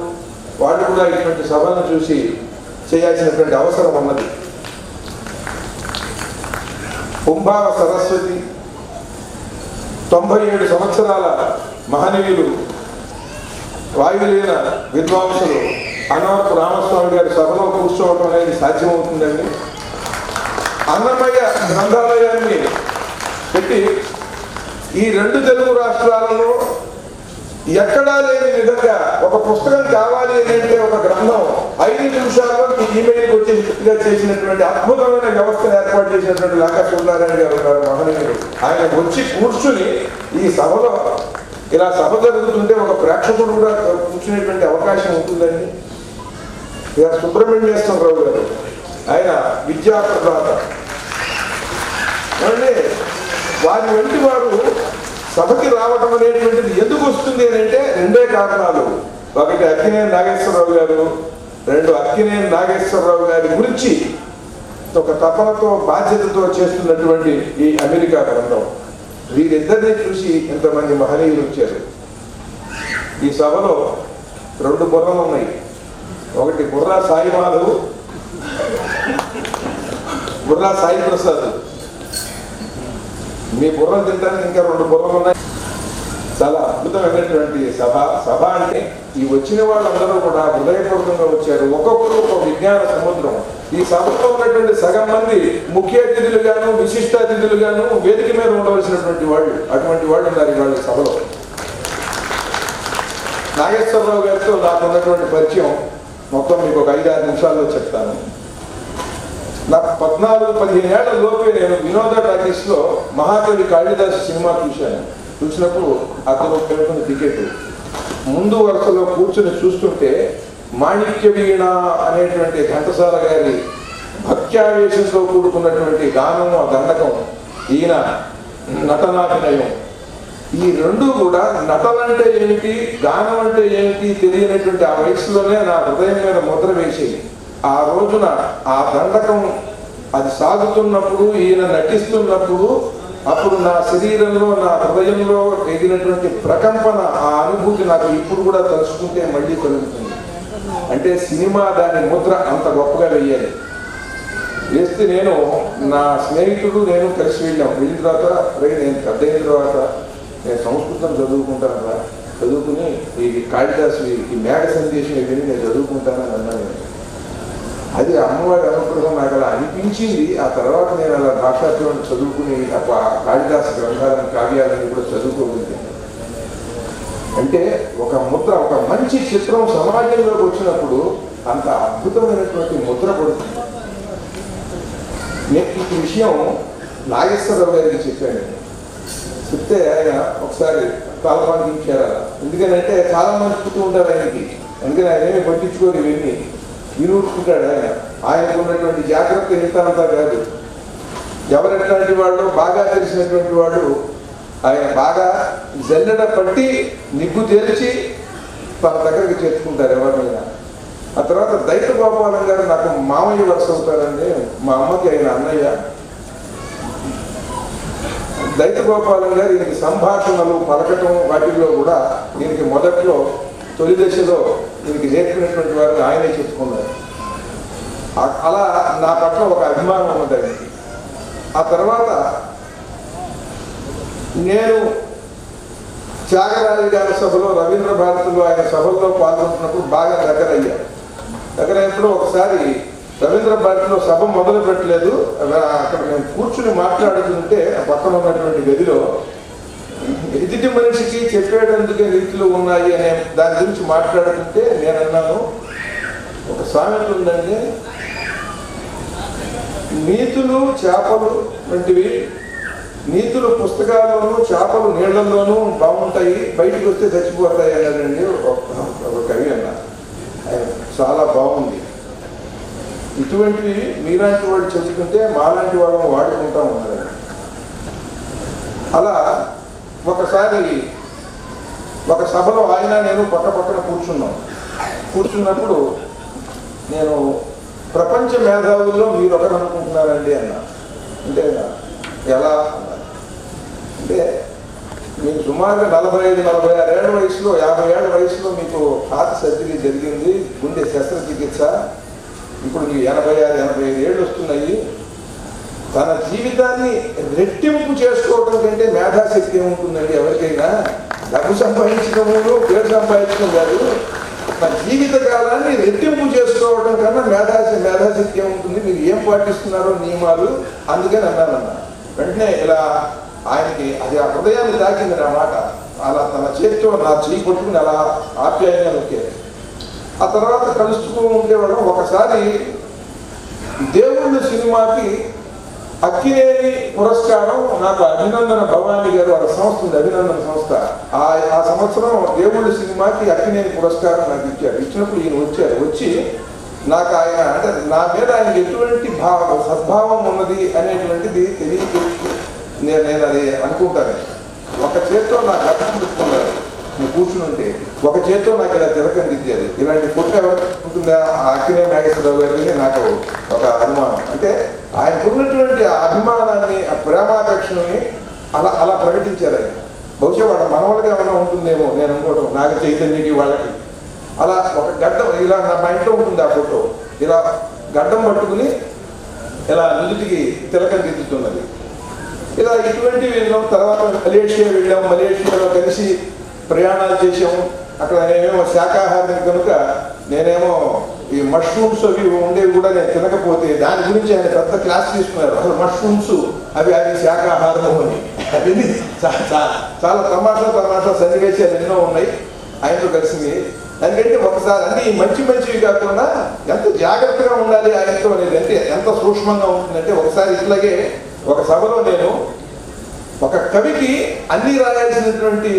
వాళ్ళు కూడా ఇటువంటి సభలను చూసి చేయాల్సినటువంటి అవసరం ఉన్నది. కుంభావ సరస్వతి 97 సంవత్సరాల మహనీయులు వాయులీన విద్వాంసులు అన్నవరపు రామస్వామి గారి సభలో కూర్చోవడం అనేది సాధ్యమవుతుందండి. అన్నమయ్య గ్రంథాలయాన్ని పెట్టి ఈ 2 తెలుగు రాష్ట్రాలలో ఎక్కడా లేని విధంగా ఒక పుస్తకం కావాలి అంటే ఒక గ్రంథం 5 నిమిషాల్లో ఈమెయిల్కి వచ్చేట్టుగా చేసినటువంటి అద్భుతమైన వ్యవస్థను ఏర్పాటు చేసినటువంటి లంకా సూర్యనారాయణ గారు ఉన్నారు మహనీయుడు. ఆయన వచ్చి కూర్చుని ఈ సభలో ఇలా సభ జరుగుతుంటే ఒక ప్రేక్షకుడు కూడా కూర్చునేటువంటి అవకాశం ఉంటుందండి. ఇక సుబ్రహ్మణ్యేశ్వరరావు గారు ఆయన విద్యాప్రదాత. అంటే వారి వంటి వారు సభకి రావటం అనేటువంటిది ఎందుకు వస్తుంది అని అంటే 2 కారణాలు. ఒకటి అక్కినేని నాగేశ్వరరావు గారు, 2 అక్కినేని నాగేశ్వరరావు గారి గురించి ఒక తపనతో బాధ్యతతో చేస్తున్నటువంటి ఈ అమెరికా గ్రంథం. వీరిద్దరిని చూసి ఎంతమంది మహనీయులు వచ్చారు. ఈ సభలో 2 బుర్రలు ఉన్నాయి. ఒకటి బుర్రా సాయి మాధవ్, బుర్రా సాయి ప్రసాద్. మీ బుర్రలు తింటానికి ఇంకా 2 బుర్రలు ఉన్నాయి. చాలా అద్భుతమైనటువంటి సభ అంటే ఈ వచ్చిన వాళ్ళందరూ కూడా హృదయపూర్వకంగా వచ్చారు. ఒక్కొక్కరు ఒక విజ్ఞాన సముద్రం. ఈ సభలో ఉన్నటువంటి సగం మంది ముఖ్య అతిథులుగాను విశిష్ట అతిథులుగాను వేదిక మీద ఉండవలసినటువంటి వాళ్ళు, అటువంటి వాళ్ళు ఉన్నారు ఇవాళ సభలో. నాగేశ్వరరావు గారితో నాకు ఉన్నటువంటి పరిచయం మొత్తం మీకు ఒక 5-6 నిమిషాల్లో చెప్తాను. నాకు 14-15 ఏళ్ల లోపే నేను వినోద టాకీస్లో మహాకవి కాళిదాసు సినిమా చూసినప్పుడు అతను పెరుగుతున్న టికెట్ ముందు వరుసలో కూర్చుని చూస్తుంటే మాణిక్య వీణ అనేటువంటి ఘంటసాల గారి భక్త్యావేశంతో కూడుకున్నటువంటి గానం, ఆ దండకం, ఈయన నటనాభినయం, ఈ 2 కూడా నటనంటే ఏమిటి గానం అంటే ఏమిటి తెలియనటువంటి ఆ వయసులోనే నా హృదయం మీద ముద్ర వేసేది. ఆ రోజున ఆ దండకం అది సాగుతున్నప్పుడు, ఈయన నటిస్తున్నప్పుడు, అప్పుడు నా శరీరంలో నా హృదయంలో ఎగినటువంటి ప్రకంపన, ఆ అనుభూతి నాకు ఇప్పుడు కూడా తలుచుకుంటే మళ్ళీ కలుగుతుంది. అంటే సినిమా దాని ముద్ర అంత గొప్పగా వేయాలి. వేస్తే నేను నా స్నేహితుడు నేను కలిసి వెళ్ళిన తర్వాత నేను పెద్ద అయిన తర్వాత నేను సంస్కృతం చదువుకుంటాను, చదువుకుని ఈ కాళిదాసు ఈ మేఘ సందేశం ఇవన్నీ నేను చదువుకుంటానని అన్నాను. అది అమ్మవారి అనుగ్రహం నాకు అలా అనిపించింది. ఆ తర్వాత నేను అలా భాషాత్వం చదువుకుని కాళిదాసు గ్రంథాలను కావ్యాలని కూడా చదువుకోగలిగాను. అంటే ఒక ముద్ర, ఒక మంచి చిత్రం సమాజంలోకి వచ్చినప్పుడు అంత అద్భుతమైనటువంటి ముద్ర పడుతుంది. నేను ఈ విషయం నాగేశ్వరరావు గారికి చెప్పాను. చెప్తే ఆయన ఒకసారి తలపాందించారు. ఎందుకనంటే చాలా మంది పుట్టు ఉంటారు ఆయనకి, అందుకని ఆయన ఏమీ పట్టించుకోరు, ఇవన్నీ వినూర్చుకుంటాడు. ఆయనకు ఉన్నటువంటి జాగ్రత్త ఇంత అంతా కాదు. ఎవరెట్లాంటి వాళ్ళు బాగా తెలిసినటువంటి వాడు ఆయన బాగా జల్లెడ పట్టి నిగ్గు తేల్చి తన దగ్గరికి చేర్చుకుంటారు ఎవరినైనా. ఆ తర్వాత దైత గోపాలం గారు నాకు మామయ్య వరుస అవుతారండి. మా అమ్మకి ఆయన అన్నయ్య. దైత గోపాలం గారు ఈయనకి సంభాషణలు పలకటం వాటిల్లో కూడా ఈయనకి మొదట్లో తొలి దశలో ఈయనకి నేర్పినటువంటి వారిని ఆయనే చెప్పుకున్నారు. అలా నా పట్ల ఒక అభిమానం ఉన్నది ఆయనకి. ఆ తర్వాత నేను త్యాగరాజు గారి సభలో రవీంద్ర భారతిలో ఆయన సభల్లో పాల్గొంటున్నప్పుడు బాగా దగ్గరైనప్పుడు ఒకసారి రవీంద్ర భారతిలో సభ మొదలు పెట్టలేదు. అక్కడ మేము కూర్చుని మాట్లాడుతుంటే పక్కన ఉన్నటువంటి గదిలో ఎదుటి మనిషికి చెప్పేటందుకే రీతులు ఉన్నాయి అనే దాని గురించి మాట్లాడుతుంటే నేను అన్నాను, ఒక సామెత ఉందండి, నీతులు చేపలు వంటివి, నీతులు పుస్తకాల్లోనూ చేపలు నీళ్లలోనూ బాగుంటాయి, బయటికి వస్తే చచ్చిపోతాయి అన్నాడండి ఒక కవి అన్న. చాలా బాగుంది. ఇటువంటివి మీలాంటి వాడు చదువుకుంటే మాలాంటి వాళ్ళని వాడుకుంటా ఉన్నారండి. అలా ఒకసారి ఒక సభలో ఆయన నేను పక్కన కూర్చున్నప్పుడు నేను ప్రపంచ మేధావుల్లో మీరు ఒకరు అనుకుంటున్నారండి అన్న. అంటే ఎలా అంటే మీకు సుమారుగా 45-46 ఏళ్ల వయసులో 50 ఏళ్ల వయసులో మీకు హార్ట్ సర్జరీ జరిగింది, గుండె శస్త్రచికిత్స, ఇప్పుడు 86-85 ఏళ్ళు వస్తున్నాయి. తన జీవితాన్ని రెట్టింపు చేసుకోవడం కంటే మేధాశక్తి ఏముంటుందండి ఎవరికైనా? డబ్బు సంపాదించడము, పేరు సంపాదించడం కాదు. తన జీవిత కాలాన్ని రెట్టింపు చేసుకోవడం కన్నా మేధాశక్తి ఏముంటుంది? మీరు ఏం పాటిస్తున్నారో నియమాలు, అందుకని అన్నానన్న. వెంటనే ఇలా ఆయనకి అది ఆ హృదయాన్ని తాకింది నా మాట. అలా తన చేతితో నా చేయి పట్టుకుని అలా ఆప్యాయంగా నొక్కారు. ఆ తర్వాత కలుస్తూ ఉండేవాడు. ఒకసారి దేవుళ్ళు సినిమాకి అక్కినేని పురస్కారం నాకు అభినందన భవానీ గారు వాళ్ళ సంస్థ ఉంది, అభినందన సంస్థ. ఆ సంవత్సరం దేవుళ్ళు సినిమాకి అక్కినేని పురస్కారం నాకు ఇచ్చారు. ఇచ్చినప్పుడు ఈయన వచ్చారు. వచ్చి నాకు ఆయన అంటే నా మీద ఆయనకి ఎటువంటి సద్భావం ఉన్నది అనేటువంటిది తెలియదు. నేను అది అనుకుంటాను. ఒక చేత్తో నాకు అర్థం పెట్టుకున్నారు. నేను కూర్చుని ఉంటే ఒక చేత్తో నాకు ఇలా తిలకం దిద్దారు. ఇలాంటి ఫోటో ఎవరు ఉంటుందా? అక్కినేని నాగేశ్వరరావు గారిని నాకు ఒక అనుమానం. అంటే ఆయనకున్నటువంటి ఆ అభిమానాన్ని, ఆ ప్రేమాపేక్షని అలా ప్రకటించారు ఆయన. బహుశా వాళ్ళ మనవాళ్ళకి ఏమైనా ఉంటుందేమో నేను అనుకోవడం, నాగ చైతన్యకి వాళ్ళకి. అలా ఒక గడ్డం ఇలా మా ఇంట్లో ఉంటుంది ఆ ఫోటో. ఇలా గడ్డం పట్టుకుని ఇలా నుదుటికి తిలకం దిద్దుతున్నది. ఇలా ఇటువంటివి విన్నాం. తర్వాత మలేషియా వెళ్ళాం. మలేషియాలో కలిసి ప్రయాణాలు చేసాము. అక్కడ నేనేమో శాకాహారం కనుక నేనేమో ఈ మష్రూమ్స్ అవి ఉండేవి కూడా నేను తినకపోతే దాని గురించి ఆయన పెద్ద క్లాస్ తీసుకున్నారు. అసలు మష్రూమ్స్ అవి శాకాహారం అని. అది చాలా తమాషా సన్నివేశాలు ఎన్నో ఉన్నాయి ఆయనతో కలిసింది. ఎందుకంటే ఒకసారి అన్ని మంచివి కాకుండా ఎంత జాగ్రత్తగా ఉండాలి ఆయనతో అనేది, అంటే ఎంత సూక్ష్మంగా ఉంటుందంటే ఒకసారి ఇట్లాగే ఒక సభలో నేను ఒక కవికి అన్ని రాయాల్సినటువంటి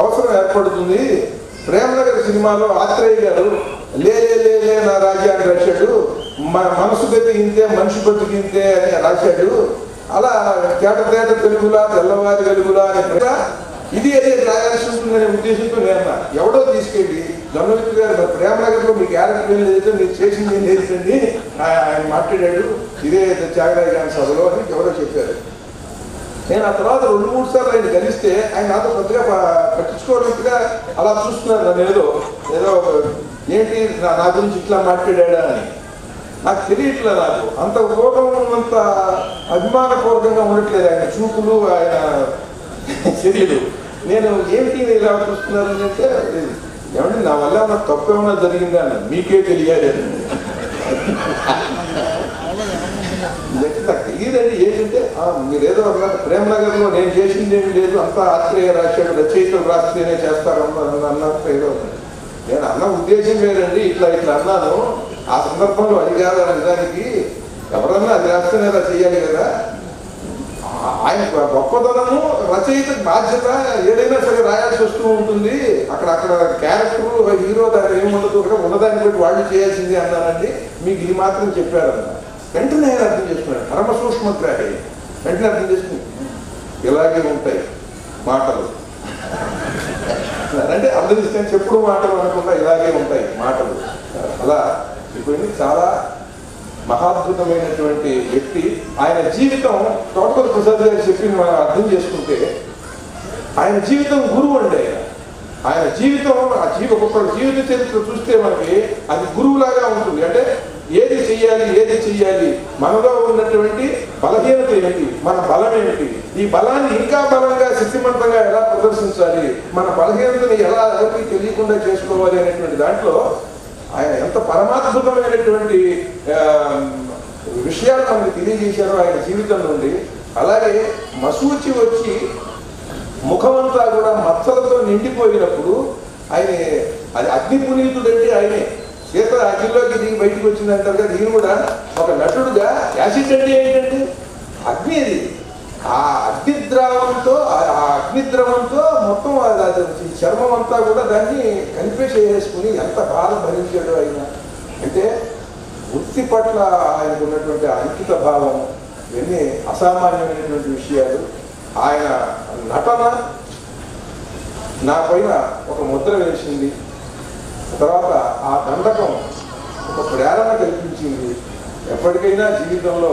అవసరం ఏర్పడుతుంది. ప్రేమనగర్ సినిమాలో ఆత్రేయ గారు లే నా రాజ్యాన్ని రాశాడు. మనసు గతి ఇంతే, మనిషి బతుకు ఇంతే అని రాశాడు. అలా తేట తెలుగులా, తెల్లవారి వెలుగులా అని ఇది అదే రాయాల్సి ఉంటుందనే ఉద్దేశంతో నేను ఎవడో తీసుకెళ్ళి జర్నలిస్ట్ గారు ప్రేమనగర్లో మీ క్యారెక్టర్ ఏం లేదు, మీరు చేసింది ఏం లేదండి ఆయన మాట్లాడాడు ఇదే త్యాగరాజ గారి సభలో అని ఎవరో చెప్పారు. నేను ఆ తర్వాత 2-3 సార్లు ఆయన కలిస్తే ఆయన నాతో కొద్దిగా పట్టించుకోవడంగా అలా చూస్తున్నాను. నన్ను ఏదో ఏంటి నా గురించి ఇట్లా మాట్లాడా అని నాకు తెలియట్లే. నాకు అంత పూర్వం అంత అభిమానపూర్వకంగా ఉండట్లేదు ఆయన చూపులు, ఆయన చర్యలు. నేను ఏంటి ఇలా చూస్తున్నాను అంటే, ఏమంటే నా వల్ల నాకు తప్పు ఏమైనా జరిగిందా అని మీకే తెలియాలి. నాకు తెలియదండి ఏంటంటే మీరేదో ప్రేమనగర్లో నేను చేసింది ఏమి లేదు, అంతా ఆత్రేయ రాశాడు, రచయితలు రాస్తేనే చేస్తారు అన్నట్టు ఏదో. నేను అన్న ఉద్దేశం లేదండి, ఇట్లా అన్నాను. ఆ సందర్భంలో అది కాదు నిజానికి. ఎవరన్నా అది రాస్తేనే అలా చేయాలి కదా. ఆయన గొప్పతనము రచయిత బాధ్యత ఏదైనా సరే రాయాల్సి వస్తూ ఉంటుంది. అక్కడ క్యారెక్టర్ హీరో దాని ఏముండదు, ఉన్నదాన్ని బట్టి వాళ్ళు చేయాల్సింది అన్నానండి. మీకు ఇది మాత్రం చెప్పారన్న వెంటనే ఆయన అర్థం చేసుకున్నాడు. పరమ సూక్ష్మగ్రాహి. వెంటనే అర్థం చేసుకుని ఇలాగే ఉంటాయి మాటలు అంటే అర్థం చేసుకుని చెప్పుడు మాటలు అనకుండా ఇలాగే ఉంటాయి మాటలు. అలా ఇప్పుడు చాలా మహాద్భుతమైనటువంటి వ్యక్తి. ఆయన జీవితం తోటపల్లి ప్రసాద్ గారు చెప్పింది మనం అర్థం చేసుకుంటే ఆయన జీవితం గురువు అండి. ఆయన జీవితం ఒక్కొక్కరు జీవిత చరిత్ర చూస్తే మనకి అది గురువులాగా ఉంటుంది. అంటే ఏది చెయ్యాలి, మనలో ఉన్నటువంటి బలహీనత ఏమిటి, మన బలం ఏమిటి, ఈ బలాన్ని ఇంకా బలంగా శక్తివంతంగా ఎలా ప్రదర్శించాలి, మన బలహీనతని ఎలా ఎవరికి తెలియకుండా చేసుకోవాలి అనేటువంటి దాంట్లో ఆయన ఎంత పరమాద్భుతమైనటువంటి విషయాలు మనకు తెలియజేశారో ఆయన జీవితం నుండి. అలాగే మసూచి వచ్చి ముఖమంతా కూడా మచ్చలతో నిండిపోయినప్పుడు ఆయన అది అగ్ని పునీతుడంటే ఆయనే. సీత అగ్నిలోకి దిగి బయటకు వచ్చిందంటారు కదా, ఈయన కూడా ఒక నటుడుగా యాసిడ్ అంటే ఏంటంటే అగ్ని. అది ఆ అగ్నిద్రవంతో మొత్తం చర్మం అంతా కూడా దాన్ని కలిపేసేసుకుని ఎంత బాధ భరించాడు ఆయన. అంటే వృత్తి పట్ల ఆయనకు ఉన్నటువంటి అంకిత భావం ఇవన్నీ అసామాన్యమైనటువంటి విషయాలు. ఆయన నటన నా పైన ఒక ముద్ర వేసింది. తర్వాత ఆ దండకం ఒక ప్రేరణ కల్పించింది. ఎప్పటికైనా జీవితంలో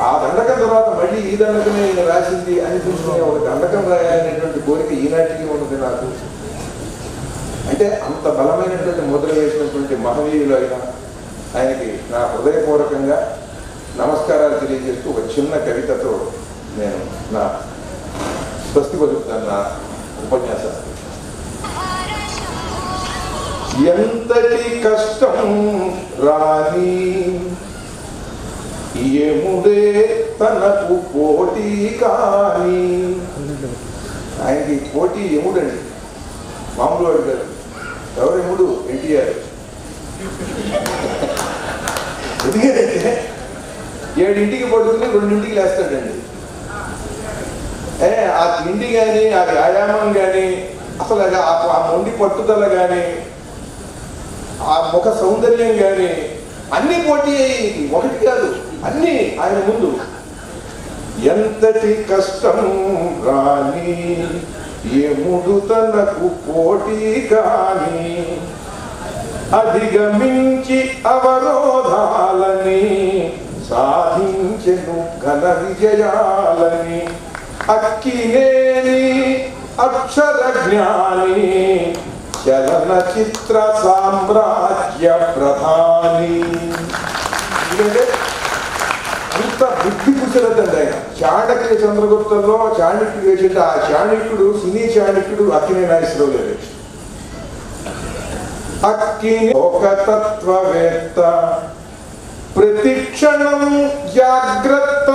ఆ దండకం తర్వాత మళ్ళీ ఈ దండకమే ఈయన రాసింది అనిపించుకునే ఒక దండకం రాయాలనేటువంటి కోరిక ఈనాటికి ఉన్నది నాకు. అంటే అంత బలమైనటువంటి ముద్ర వేసినటువంటి మహనీయులు అయినా ఆయనకి నా హృదయపూర్వకంగా నమస్కారాలు తెలియజేస్తూ ఒక చిన్న కవితతో నేను నా స్వస్తి పలుకుతాను నా ఉపన్యాసాన్ని. ఎంతటి కష్టం రాని యముడే తనకు పోటీ కాని. ఆయనకి పోటీ యముడండి, మామూలు వాడు గారు. ఎవరు యముడు? ఎన్టీఆర్. ఎందుకంటే 7ంటికి పడుకుని 2ంటికి లేస్తాడండి. ఆ తిండి కానీ, ఆ వ్యాయామం కానీ, అసలు ఆ మొండి పట్టుదల కానీ, ఆ ముఖ సౌందర్యం కానీ అన్నీ పోటీ అయ్యి, ఒకటి కాదు అన్నీ ఆయన ముందు. ఎంతటి కష్టం రాని యముడు తనకు పోటీ కాని, అధిగమించి అవరోధాలని సాధించెను ఘన విజయాలని. అక్కినేని అక్షర జ్ఞాని చలనచిత్ర సామ్రాజ్య ప్రధాని. ఎందుకంటే అంత బుద్ధి కుశలతండి ఆయన. చాణక్య చంద్రగుప్తంలో చాణక్యుడు వేసేట ఆ చాణక్యుడు, సినీ చాణక్యుడు అక్కినేని నాగేశ్వరరావు గారు. అక్కినే ఒక తత్వవేత్త, ప్రతిక్షణం జాగ్రత్త,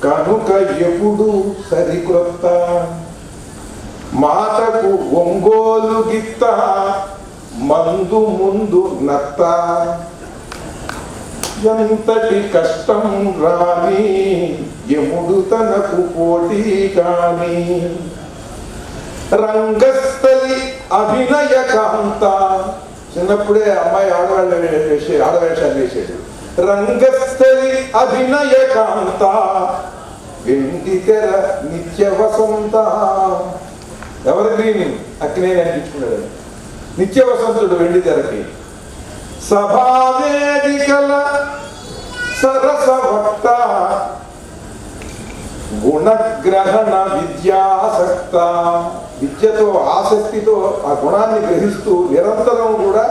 కనుక ఎప్పుడు సరికొత్త, మాటకు ఒంగోలు గిత్త, మందు ముందు నత్త. ఎంతటి కష్టం రాని యముడు తనకు పోటీ కాని, రంగస్థలి అభినయ కాంత. చిన్నప్పుడే అమ్మాయి ఆడవేషాలు వేసాడు. రంగస్థలి అభినయ కాంత, వెండి తెర నిత్య వసంత. ఎవరి గ్రీన్ అక్కినేని అనిపించుకున్నాడు. నిత్య వసంతుడు వెండి తెరకి. సభావేదికల సరస వక్త, గుణగ్రహణ విద్యాసక్త. విద్యతో ఆసక్తితో ఆ గుణాన్ని గ్రహిస్తూ నిరంతరం కూడా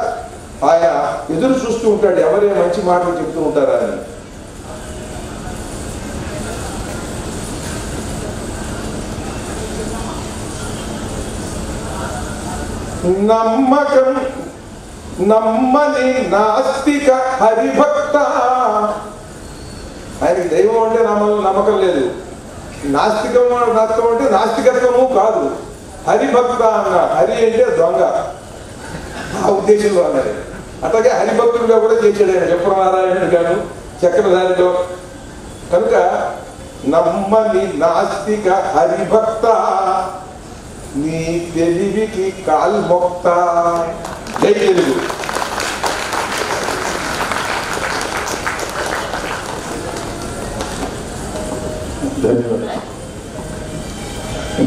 ఆయన ఎదురు చూస్తూ ఉంటాడు, ఎవరే మంచి మాటలు చెప్తూ ఉంటారా అని. నమ్మకం నమ్మని నాస్తిక హరిభక్త. ఆయనకి దైవం అంటే నమ్మకం లేదు. నాస్తికం అంటే నాస్తికత్వము కాదు. హరిభక్త అన్న, హరి అంటే దొంగ, ఆ ఉద్దేశంలో అన్నది. అట్లాగే హరిభక్తుడిగా కూడా చేశాడు ఆయన విప్రనారాయణుడు గాను చక్రధారిలో. కనుక నమ్మని నాస్తిక హరిభక్త, నీ తెలివికి కాల్మొక్త. జై తెలుగు.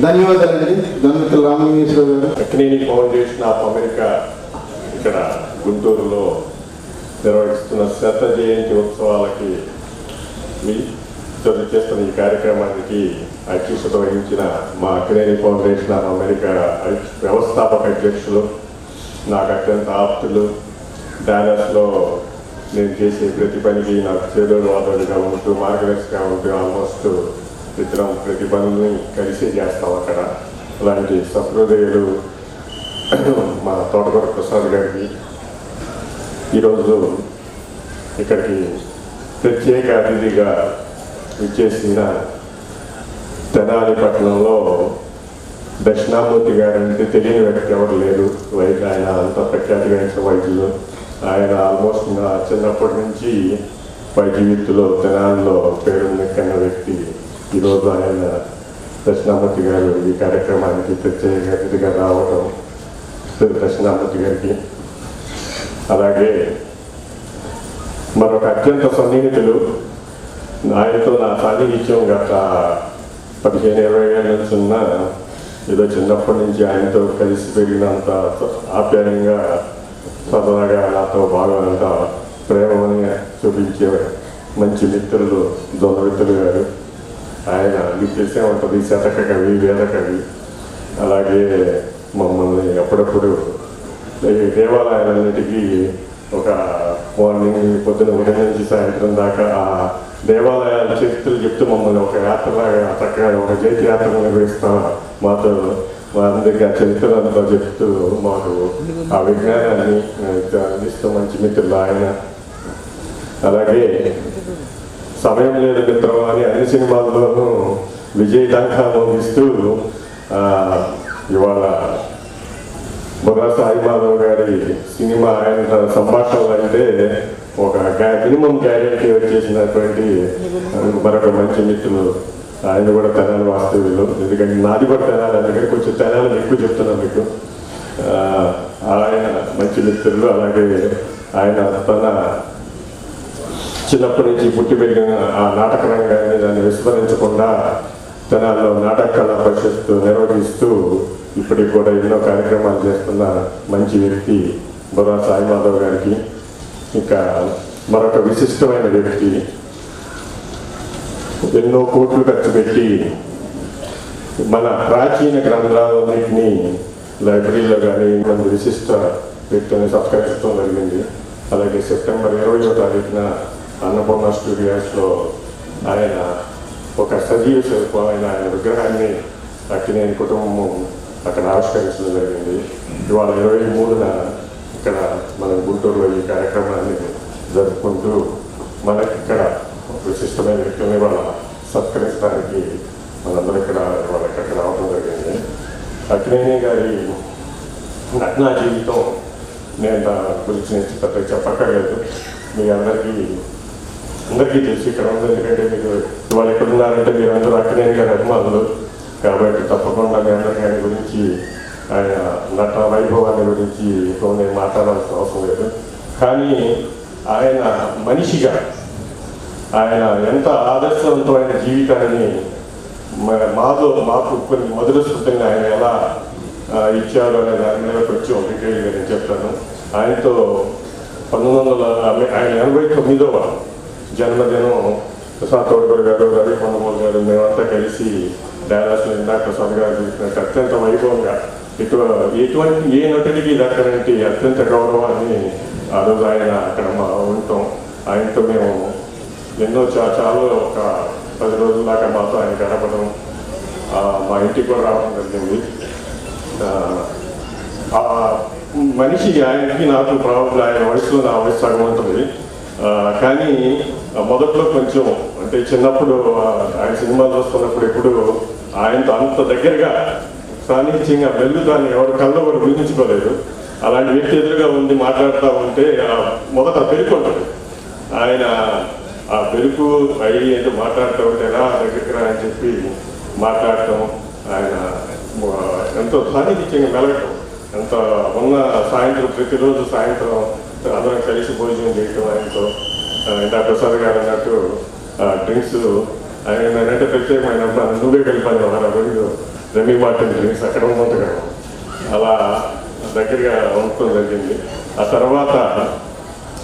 ధన్యవాదాలండి ధన్యవాదాలు రామలింగేశ్వర గారు. అక్కినేని ఫౌండేషన్ ఆఫ్ అమెరికా ఇక్కడ గుంటూరులో నిర్వహిస్తున్న 100వ జయంతి ఉత్సవాలకి చేస్తున్న ఈ కార్యక్రమానికి అధ్యక్షత వహించిన మా అక్కినేని ఫౌండేషన్ ఆఫ్ అమెరికా వ్యవస్థాపక అధ్యక్షులు, నాకు అత్యంత ఆప్తులు, డాలస్లో నేను చేసే ప్రతి పనికి నాకు చేదోడు వాదోడుగా ఉంటూ మార్గదర్శిగా ఉంటూ ఆల్మోస్ట్ ఇద్దరం ప్రతి పనుల్ని కలిసి చేస్తాం అక్కడ. అలాంటి సహృదయులు మా తోటకూర ప్రసాద్ గారికి ఈరోజు ఇక్కడికి ప్రత్యేక అతిథిగా విచ్చేసిన తెనాలి పట్టణంలో దక్షిణామూర్తి గారు అంటే తెలియని వ్యక్తి ఎవరు లేరు. ఆయన అంత ప్రఖ్యాతిగాంచిన వైద్యులు. ఆయన ఆల్మోస్ట్ నా చిన్నప్పటి నుంచి వైద్య వృత్తిలో తెనాలిలో పేరున్న వ్యక్తి. ఈరోజు ఆయన దక్షిణామూర్తి గారు ఈ కార్యక్రమానికి ప్రత్యేక అతిథిగా రావడం దక్షిణామూర్తి గారికి. అలాగే మరొక అత్యంత సన్నిహితులు, ఆయనతో నా సాన్నిహిత్యం గత 15-20 ఏళ్ళ నుంచి ఉన్న, ఏదో చిన్నప్పటి నుంచి ఆయనతో కలిసి పెరిగినంత ఆప్యాయంగా సరదాగా నాతో బాగా అంత ప్రేమని చూపించే మంచి మిత్రులు దొంగమిత్రులు గారు. ఆయన మీకు తెలిసే ఉంటుంది, శతక కవి, వేద కవి. అలాగే మమ్మల్ని ఎప్పుడప్పుడు దేవాలయాలన్నిటికీ ఒక మార్నింగ్ పొద్దున ఉదయం నుంచి సాయంత్రం దాకా ఆ దేవాలయాల చరిత్రలు చెప్తూ మమ్మల్ని ఒక యాత్రలాగా చక్కగా ఒక జైత్ర యాత్ర నిర్వహిస్తా మాతో మా అందరికీ ఆ చరిత్రలంతా చెప్తూ మాకు ఆ విజ్ఞానాన్ని అందిస్తూ మంచి మిత్రులు ఆయన. అలాగే సమయం లేదు మిత్రం అని అన్ని సినిమాల్లోనూ విజయ్ డంకా మోగిస్తూ ఇవాళ బుర్రా సాయి మాధవ్ గారి సినిమా ఆయన సంభాషణలు అంటే ఒక మినిమం గ్యారెంటీ వచ్చేసినటువంటి మరొక మంచి మిత్రులు. ఆయన కూడా తెనాలి వాస్తవ్యులు, ఎందుకంటే నాది కూడా తెనాలి, అందుకని కొంచెం తెనాలని ఎక్కువ చెప్తున్నాను మీకు. ఆయన మంచి మిత్రులు. అలాగే ఆయన తన చిన్నప్పటి నుంచి పుట్టి పెరిగిన ఆ నాటక రంగాన్ని దాన్ని విస్మరించకుండా తెనాల్లో నాటక కళా పరిషత్తు నిర్వహిస్తూ ఇప్పటికి కూడా ఎన్నో కార్యక్రమాలు చేస్తున్న మంచి వ్యక్తి బుర్రా సాయి మాధవ్ గారికి. ఇంకా మరొక విశిష్టమైన వ్యక్తి, ఎన్నో కోట్లు ఖర్చు పెట్టి మన ప్రాచీన గ్రంథాలన్నింటినీ లైబ్రరీలో కానీ మన విశిష్ట వ్యక్తిని సత్కరించడం జరిగింది. అలాగే సెప్టెంబర్ 20వ తారీఖున అన్నపూర్ణ స్టూడియోస్లో ఆయన ఒక సజీవ శిల్పమైన ఆయన విగ్రహాన్ని అక్కినేని కుటుంబం అక్కడ ఆవిష్కరించడం జరిగింది. ఇవాళ 23న ఇక్కడ మన గుంటూరులో ఈ కార్యక్రమాన్ని జరుపుకుంటూ మనకి ఇక్కడ విశిష్టమైన వ్యక్తుల్ని వాళ్ళ సత్కరించడానికి మనందరూ ఇక్కడ వాళ్ళ ఇక్కడికి రావడం జరిగింది. అక్కినేని గారి నగ్న జీవితం నేను దాని గురించి నేను పెద్దగా చెప్పక్కర్లేదు, మీ అందరికీ తెలిసి ఇక్కడ ఉంది. ఎందుకంటే మీరు ఇవాళ ఎక్కడున్నారంటే మీరు అందరూ అక్కినేని గారి అభిమానులు కాబట్టి తప్పకుండా మీ అందరికీ ఆయన గురించి, ఆయన నట వైభవాన్ని గురించి నేను మాట్లాడాల్సిన అవసరం లేదు. కానీ ఆయన మనిషిగా ఆయన ఎంత ఆదర్శవంతమైన జీవితాన్ని మాకు కొన్ని మధురస్ఫూర్తంగా ఆయన ఎలా ఇచ్చారు అనే దాని మీద కొంచెం డీటెయిల్గా నేను చెప్తాను. ఆయనతో 1989వ జన్మదినం ప్రసాద్ తోడ్గోడు గారు, రవి కొండమూలు గారు మేమంతా కలిసి డాలస్లో ఇందాక ప్రసాద్ గారు చూసినట్టు అత్యంత వైభవంగా ఎటువంటి ఏ నటుడికి దక్కనంటే అత్యంత గౌరవాన్ని ఆ రోజు ఆయన అక్కడ ఉంటాం. ఆయనతో మేము ఎన్నో చాలా ఒక 10 రోజుల దాకా మాతో ఆయన గడపడం, మా ఇంటికి కూడా రావడం జరిగింది. ఆ మనిషి ఆయనకి నాకు ప్రాబ్లం, ఆయన వయసులో నా వయసు సగం ఉంటుంది. కానీ మొదట్లో కొంచెం అంటే చిన్నప్పుడు ఆయన సినిమాలు చూస్తున్నప్పుడు ఎప్పుడు ఆయనతో అంత దగ్గరగా సాన్నిధ్యంగా వెళ్తాన్ని ఎవరి కళ్ళలో కూడా ఊహించుకోలేదు. అలాంటి వ్యక్తి ఎదురుగా ఉంది మాట్లాడుతూ ఉంటే మొదట పెరుగు ఉంటుంది. ఆయన ఆ పెరుగు అయ్యి ఏదో మాట్లాడుతూ ఉంటే ఎలా దగ్గరికి రా అని చెప్పి మాట్లాడటం, ఆయన ఎంతో సాన్నిధ్యంగా మెలగటం, ఎంత ఉన్న సాయంత్రం ప్రతిరోజు సాయంత్రం అందరం కలిసి భోజనం చేయటం ఆయనతో. ఇందా ప్రసాద్ గారు అన్నట్టు డ్రింక్స్ ఆయన అంటే ప్రత్యేకమైన నువ్వే కలిపాను రోజు రెమీ మార్టిన్ డ్రింక్స్ అక్కడ ఉన్నట్టుగా అలా దగ్గరగా ఉండటం జరిగింది. ఆ తర్వాత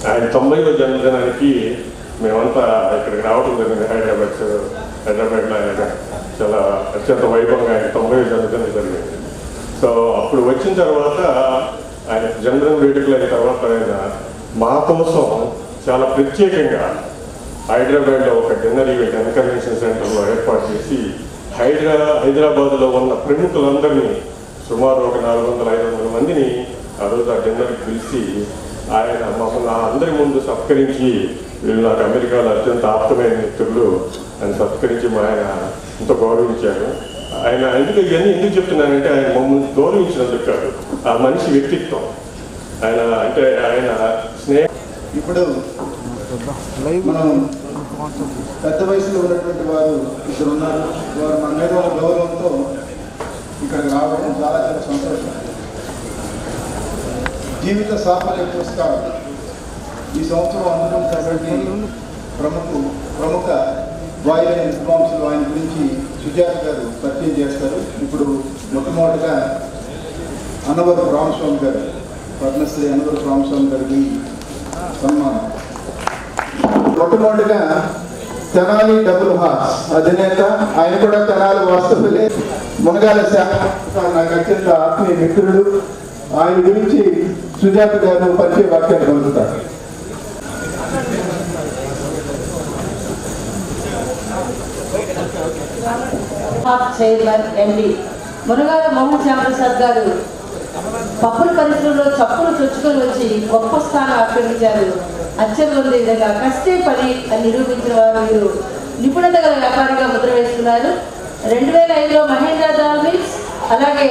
ఆయన 90వ జన్మదినానికి మేమంతా ఇక్కడికి రావడం జరిగింది. హైదరాబాద్లో ఆయన చాలా అత్యంత వైభవంగా ఆయన 90వ జన్మదినం జరిగింది. సో అప్పుడు వచ్చిన తర్వాత ఆయన జన్మదిన వేడుకలు అయిన తర్వాత ఆయన మా కోసం చాలా ప్రత్యేకంగా హైదరాబాద్లో ఒక డిన్నర్ ఈవెంట్ కన్వెన్షన్ సెంటర్లో ఏర్పాటు చేసి హైదరాబాద్లో ఉన్న ప్రముఖులందరినీ సుమారు ఒక 400-500 మందిని ఆ రోజు ఆ డిన్నర్కి పిలిచి ఆయన మమ్మల్ని అందరి ముందు సత్కరించి, వీళ్ళు నాకు అమెరికాలో అత్యంత ఆప్తమైన మిత్రులు అని సత్కరించి ఆయన ఎంతో గౌరవించారు. ఆయన ఇవన్నీ ఎందుకు చెప్తున్నానంటే ఆయన మమ్మల్ని గౌరవించినందుకు కాదు, ఆ మనిషి వ్యక్తిత్వం ఆయన అంటే ఆయన స్నేహం. ఇప్పుడు మనం పెద్ద వయసులో ఉన్నటువంటి వారు ఇద్దరు ఉన్నారు. వారు మన మీద గౌరవంతో ఇక్కడికి రావడం చాలా చాలా సంతోషం. జీవిత సాఫల్య పురస్కారం ఈ సంవత్సరం అందుకున్నటువంటి ప్రముఖ వాయులైన విద్వాంసులు ఆయన గురించి సుజాత గారు పరిచయం చేస్తారు. ఇప్పుడు మొట్టమొదటిగా అన్నవరపు రామస్వామి గారు, పద్మశ్రీ అన్నవరపు రామస్వామి గారికి సన్మానం. మొట్టమొదటిగా తెనాలి డబుల్ హార్స్ అధినేత, ఆయన కూడా తెనాలి వాస్తవులే, మునగాల శాఖ నాకు అత్యంత ఆత్మీయ మిత్రుడు. ఆయన గురించి సుజాత గారు పరిచయ వాక్యాలు పొందుతారు. చైర్మన్ ఎండి మునగాల మోహన్ శ్యామప్రసాద్ గారు పప్పుల పరిశ్రమలో చప్పులు చొచ్చుకొని వచ్చి గొప్ప స్థానం ఆక్రమించారు. అత్యంత విధంగా కష్టే పని అని నిరూపించిన వారు వీరు నిపుణత గల వ్యాపారిగా ముద్ర వేస్తున్నారు. 2005లో మహేంద్ర దాల్ మిల్స్, అలాగే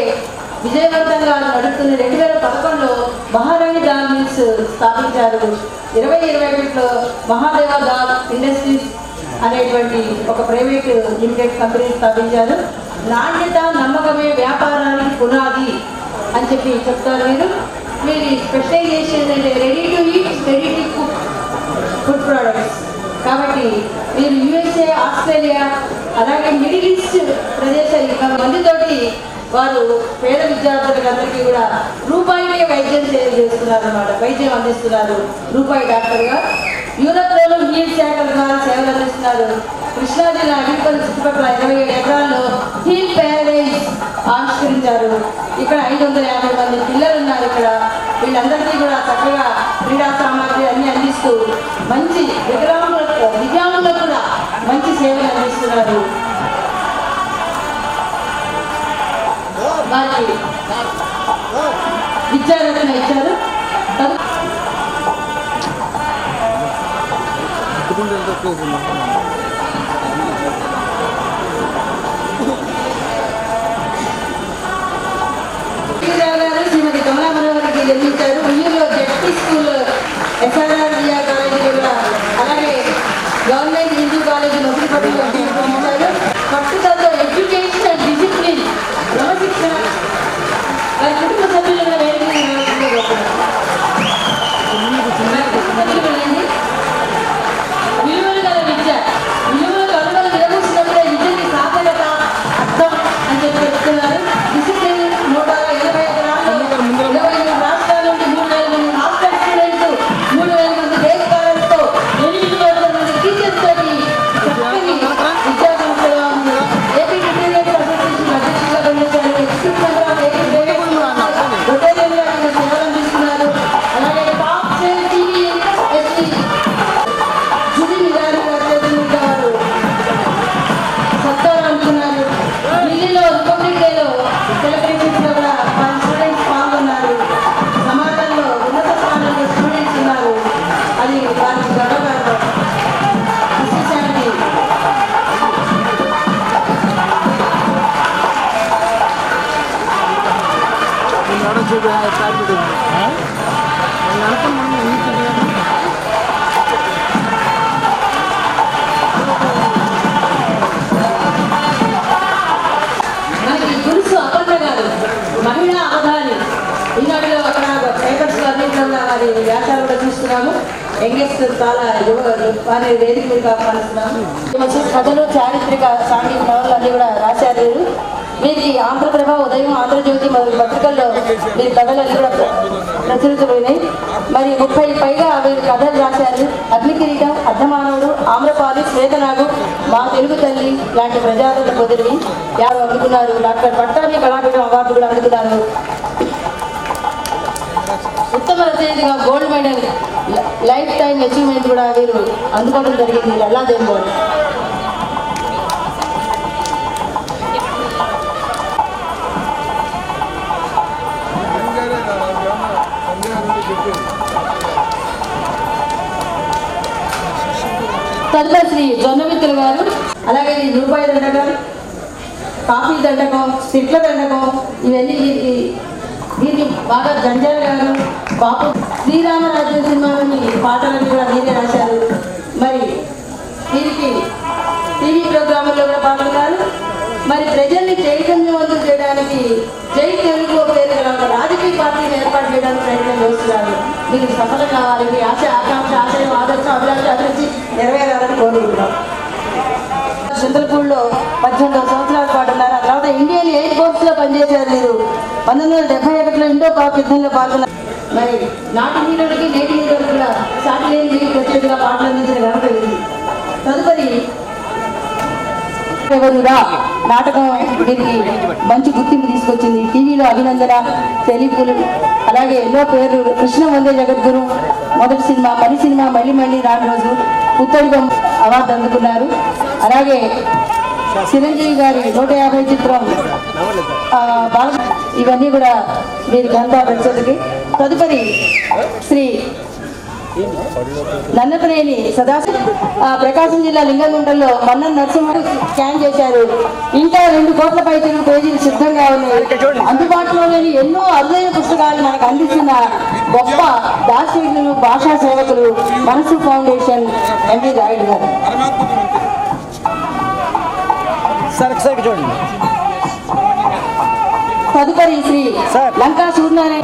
విజయవంతంగా నడుపుతున్న 2011లో మహారాణి దాల్ మిల్స్ స్థాపించారు. 2021లో మహాదేవ దాల్ ఇండస్ట్రీస్ అనేటువంటి ఒక ప్రైవేట్ లిమిటెడ్ కంపెనీ స్థాపించారు. నాణ్యత నమ్మకమే వ్యాపారానికి పునాది అని చెప్పి చెప్తారు. వీరి స్పెషలైజేషన్ అంటే ready to eat, ready to cook food products. కాబట్టి వీరు USA, ఆస్ట్రేలియా, అలాగే మిడిల్ ఈస్ట్ ప్రదేశాలు మందితోటి వారు పేద విద్యార్థులకు అందరికీ కూడా రూపాయికే వైద్యం చేస్తున్నారు అన్నమాట. వైద్యం అందిస్తున్నారు రూపాయి డాక్టర్గా. యూరప్లోనూ హీల్ శాఖల ద్వారా సేవలు అందిస్తున్నారు. కృష్ణా జిల్లా అగ్రికల్చర్ చుట్టుపక్కల 27 ఎకరాల్లో హీల్ ప్యారడైజ్ ఆవిష్కరించారు. ఇక్కడ 550 మంది పిల్లలు ఉన్నారు. ఇక్కడ వీళ్ళందరికీ కూడా చక్కగా క్రీడా సామాగ్రి అన్ని అందిస్తూ మంచి దివ్యాంగులకు కూడా మంచి సేవలు అందిస్తున్నారు. వారికి విద్యారత్న ఇచ్చారు. శ్రీమతి కమలా మనోహర్కి జన్మించారు. ఉయ్యూరులో ZP school, SRR VR college కూడా, అలాగే గవర్నమెంట్ హిందూ కాలేజీ మధురపట్నంలో జన్మించారు. పట్టుదలతో ఎడ్యుకేషన్ అండ్ డిసిప్లిన్, క్రమశిక్షణ వారి కుటుంబ సభ్యులుగా విలువలు గల విద్య, విలువలకు అనుమతి విరమించినప్పుడే విద్యకి సాధనత అర్థం అని చెప్పి చెప్తున్నారు. డిసిప్లిన్ 180 ఎకరాల్లో 25 రాష్ట్రాల నుండి 3,000 మంది హాస్టల్ స్టూడెంట్స్, 3,000 మంది డే స్కాలర్స్తో 8,000 మంది టీచర్స్ తోటి చక్కని విద్యా సంస్థగా ఉంది. ఏపీ రిటైలర్స్ అసోసియేషన్ అధ్యక్షులుగా పనిచేశారు. రొటేరియన్గా సేవలు అందిస్తున్నారు. అలాగే టాప్ సేల్ టీవీ ఎస్టీ జుడి నిరాశ వారు సత్తాలు అనుకున్నారు. ఢిల్లీలో రిపబ్లిక్ డేలో సెలబ్రేషన్స్లో కూడా వారి స్టూడెంట్స్ పాల్గొన్నారు. సమాజంలో ఉన్నత స్థానంలో స్టూడెంట్స్ ఉన్నారు. అది వారికి గర్వకారణం. విశేషానికి మనకి గురుసు అపర్ణ గారు మహిళా అవధాని. ఈనాడులో అక్కడ పేపర్స్ అన్నింటిలో కూడా వారి వ్యాసాలు కూడా చూస్తున్నాము. యంగెస్ట్ చాలా వారి వేదిక మీద ఆహ్వానిస్తున్నాము. మంచి కథలు, చారిత్రక సాంఘిక నవలు అన్ని కూడా రాశారు. వీరికి ఆంధ్రప్రభ, ఉదయం, ఆంధ్రజ్యోతి మొదటి పత్రికల్లో వీరి కథలన్నీ కూడా ప్రచురితమైనాయి. మరి 30 పైగా వీరు కథలు రాశారు. అగ్నికిరీటం, అర్ధమానవుడు, ఆమ్రపాలి, శ్వేతనాగు, మా తెలుగు తల్లి లాంటి ప్రజాదరణ పొందినవి అందుకున్నారు. డాక్టర్ పట్టాభి కళాపీఠం అవార్డు కూడా అందుకున్నారు. ఉత్తమ రచయితగా gold medal, life time achievement కూడా వీరు అందుకోవడం జరిగింది. లల్లాదేవి గారు తదుపరి శ్రీ జొన్నమిత్తుల గారు, అలాగే రూపాయి దండకం, కాఫీ దండకం, తిట్ల దండకం, ఇవన్నీ వీరికి బాగా జంజాల గారు, బాపు శ్రీరామరాజ్యం సినిమాలోని పాటలన్నీ కూడా వీరే రాశారు. మరి వీరికి టీవీ ప్రోగ్రాముల్లో కూడా పాల్గొన్నారు. మరి ప్రజల్ని చైతన్యవంతం చేయడానికి జై తెలుగు పేరు గల ఒక రాజకీయ పార్టీని ఏర్పాటు చేయడానికి ప్రయత్నం చేస్తున్నారు. మీరు సఫలం కావాలి. మీ ఆశ, ఆకాంక్ష, ఆశయం, ఆదర్శం, అభిలాష, అభిరుచి నెరవేరాలని కోరుకుంటున్నాం. చింతలపూడిలో 18 సంవత్సరాల పాటు ఉన్నారు. ఆ తర్వాత ఇండియన్ ఎయిర్ ఫోర్స్లో పనిచేశారు. మీరు 1971లో ఇండో పాక్ యుద్ధంలో పాల్గొన్నారు. మరి నాటి హీరోలకి నేటి హీరోలకి కూడా సాటి లేని మీకు ప్రత్యేకంగా పాటలు అందించిన ఘనత ఇది. తదుపరి ఎవరురా నాటకం వీరికి మంచి గుర్తింపు తీసుకొచ్చింది. టీవీలో అభినందన, తెలుగులు, అలాగే ఎన్నో పేరు. కృష్ణ వందే జగద్గురు మొదటి సినిమా, మలి సినిమా, మళ్ళీ మళ్ళీ రాని రోజు, పుత్తడిగం అవార్డు అందుకున్నారు. అలాగే చిరంజీవి గారి 150 చిత్రం ఇవన్నీ కూడా వీరి గ్రంథ రచనకి. తదుపరి శ్రీ నన్నపనేని సదాశివ ప్రకాశం జిల్లా లింగగుంటలో మన్నన నరసింహ స్కాన్ చేశారు. ఇంకా 2 కోట్ల పైచీలు పేజీలు సిద్ధంగా ఉన్నాయి. అందుబాటులో లేని ఎన్నో అరుదైన పుస్తకాలు మనకు అందిస్తున్న గొప్ప దార్శనికులు, భాషా సేవకులు మనసు ఫౌండేషన్ ఎంవి రాయుడు గారు. తదుపరి శ్రీ లంకా సూర్యనారాయణ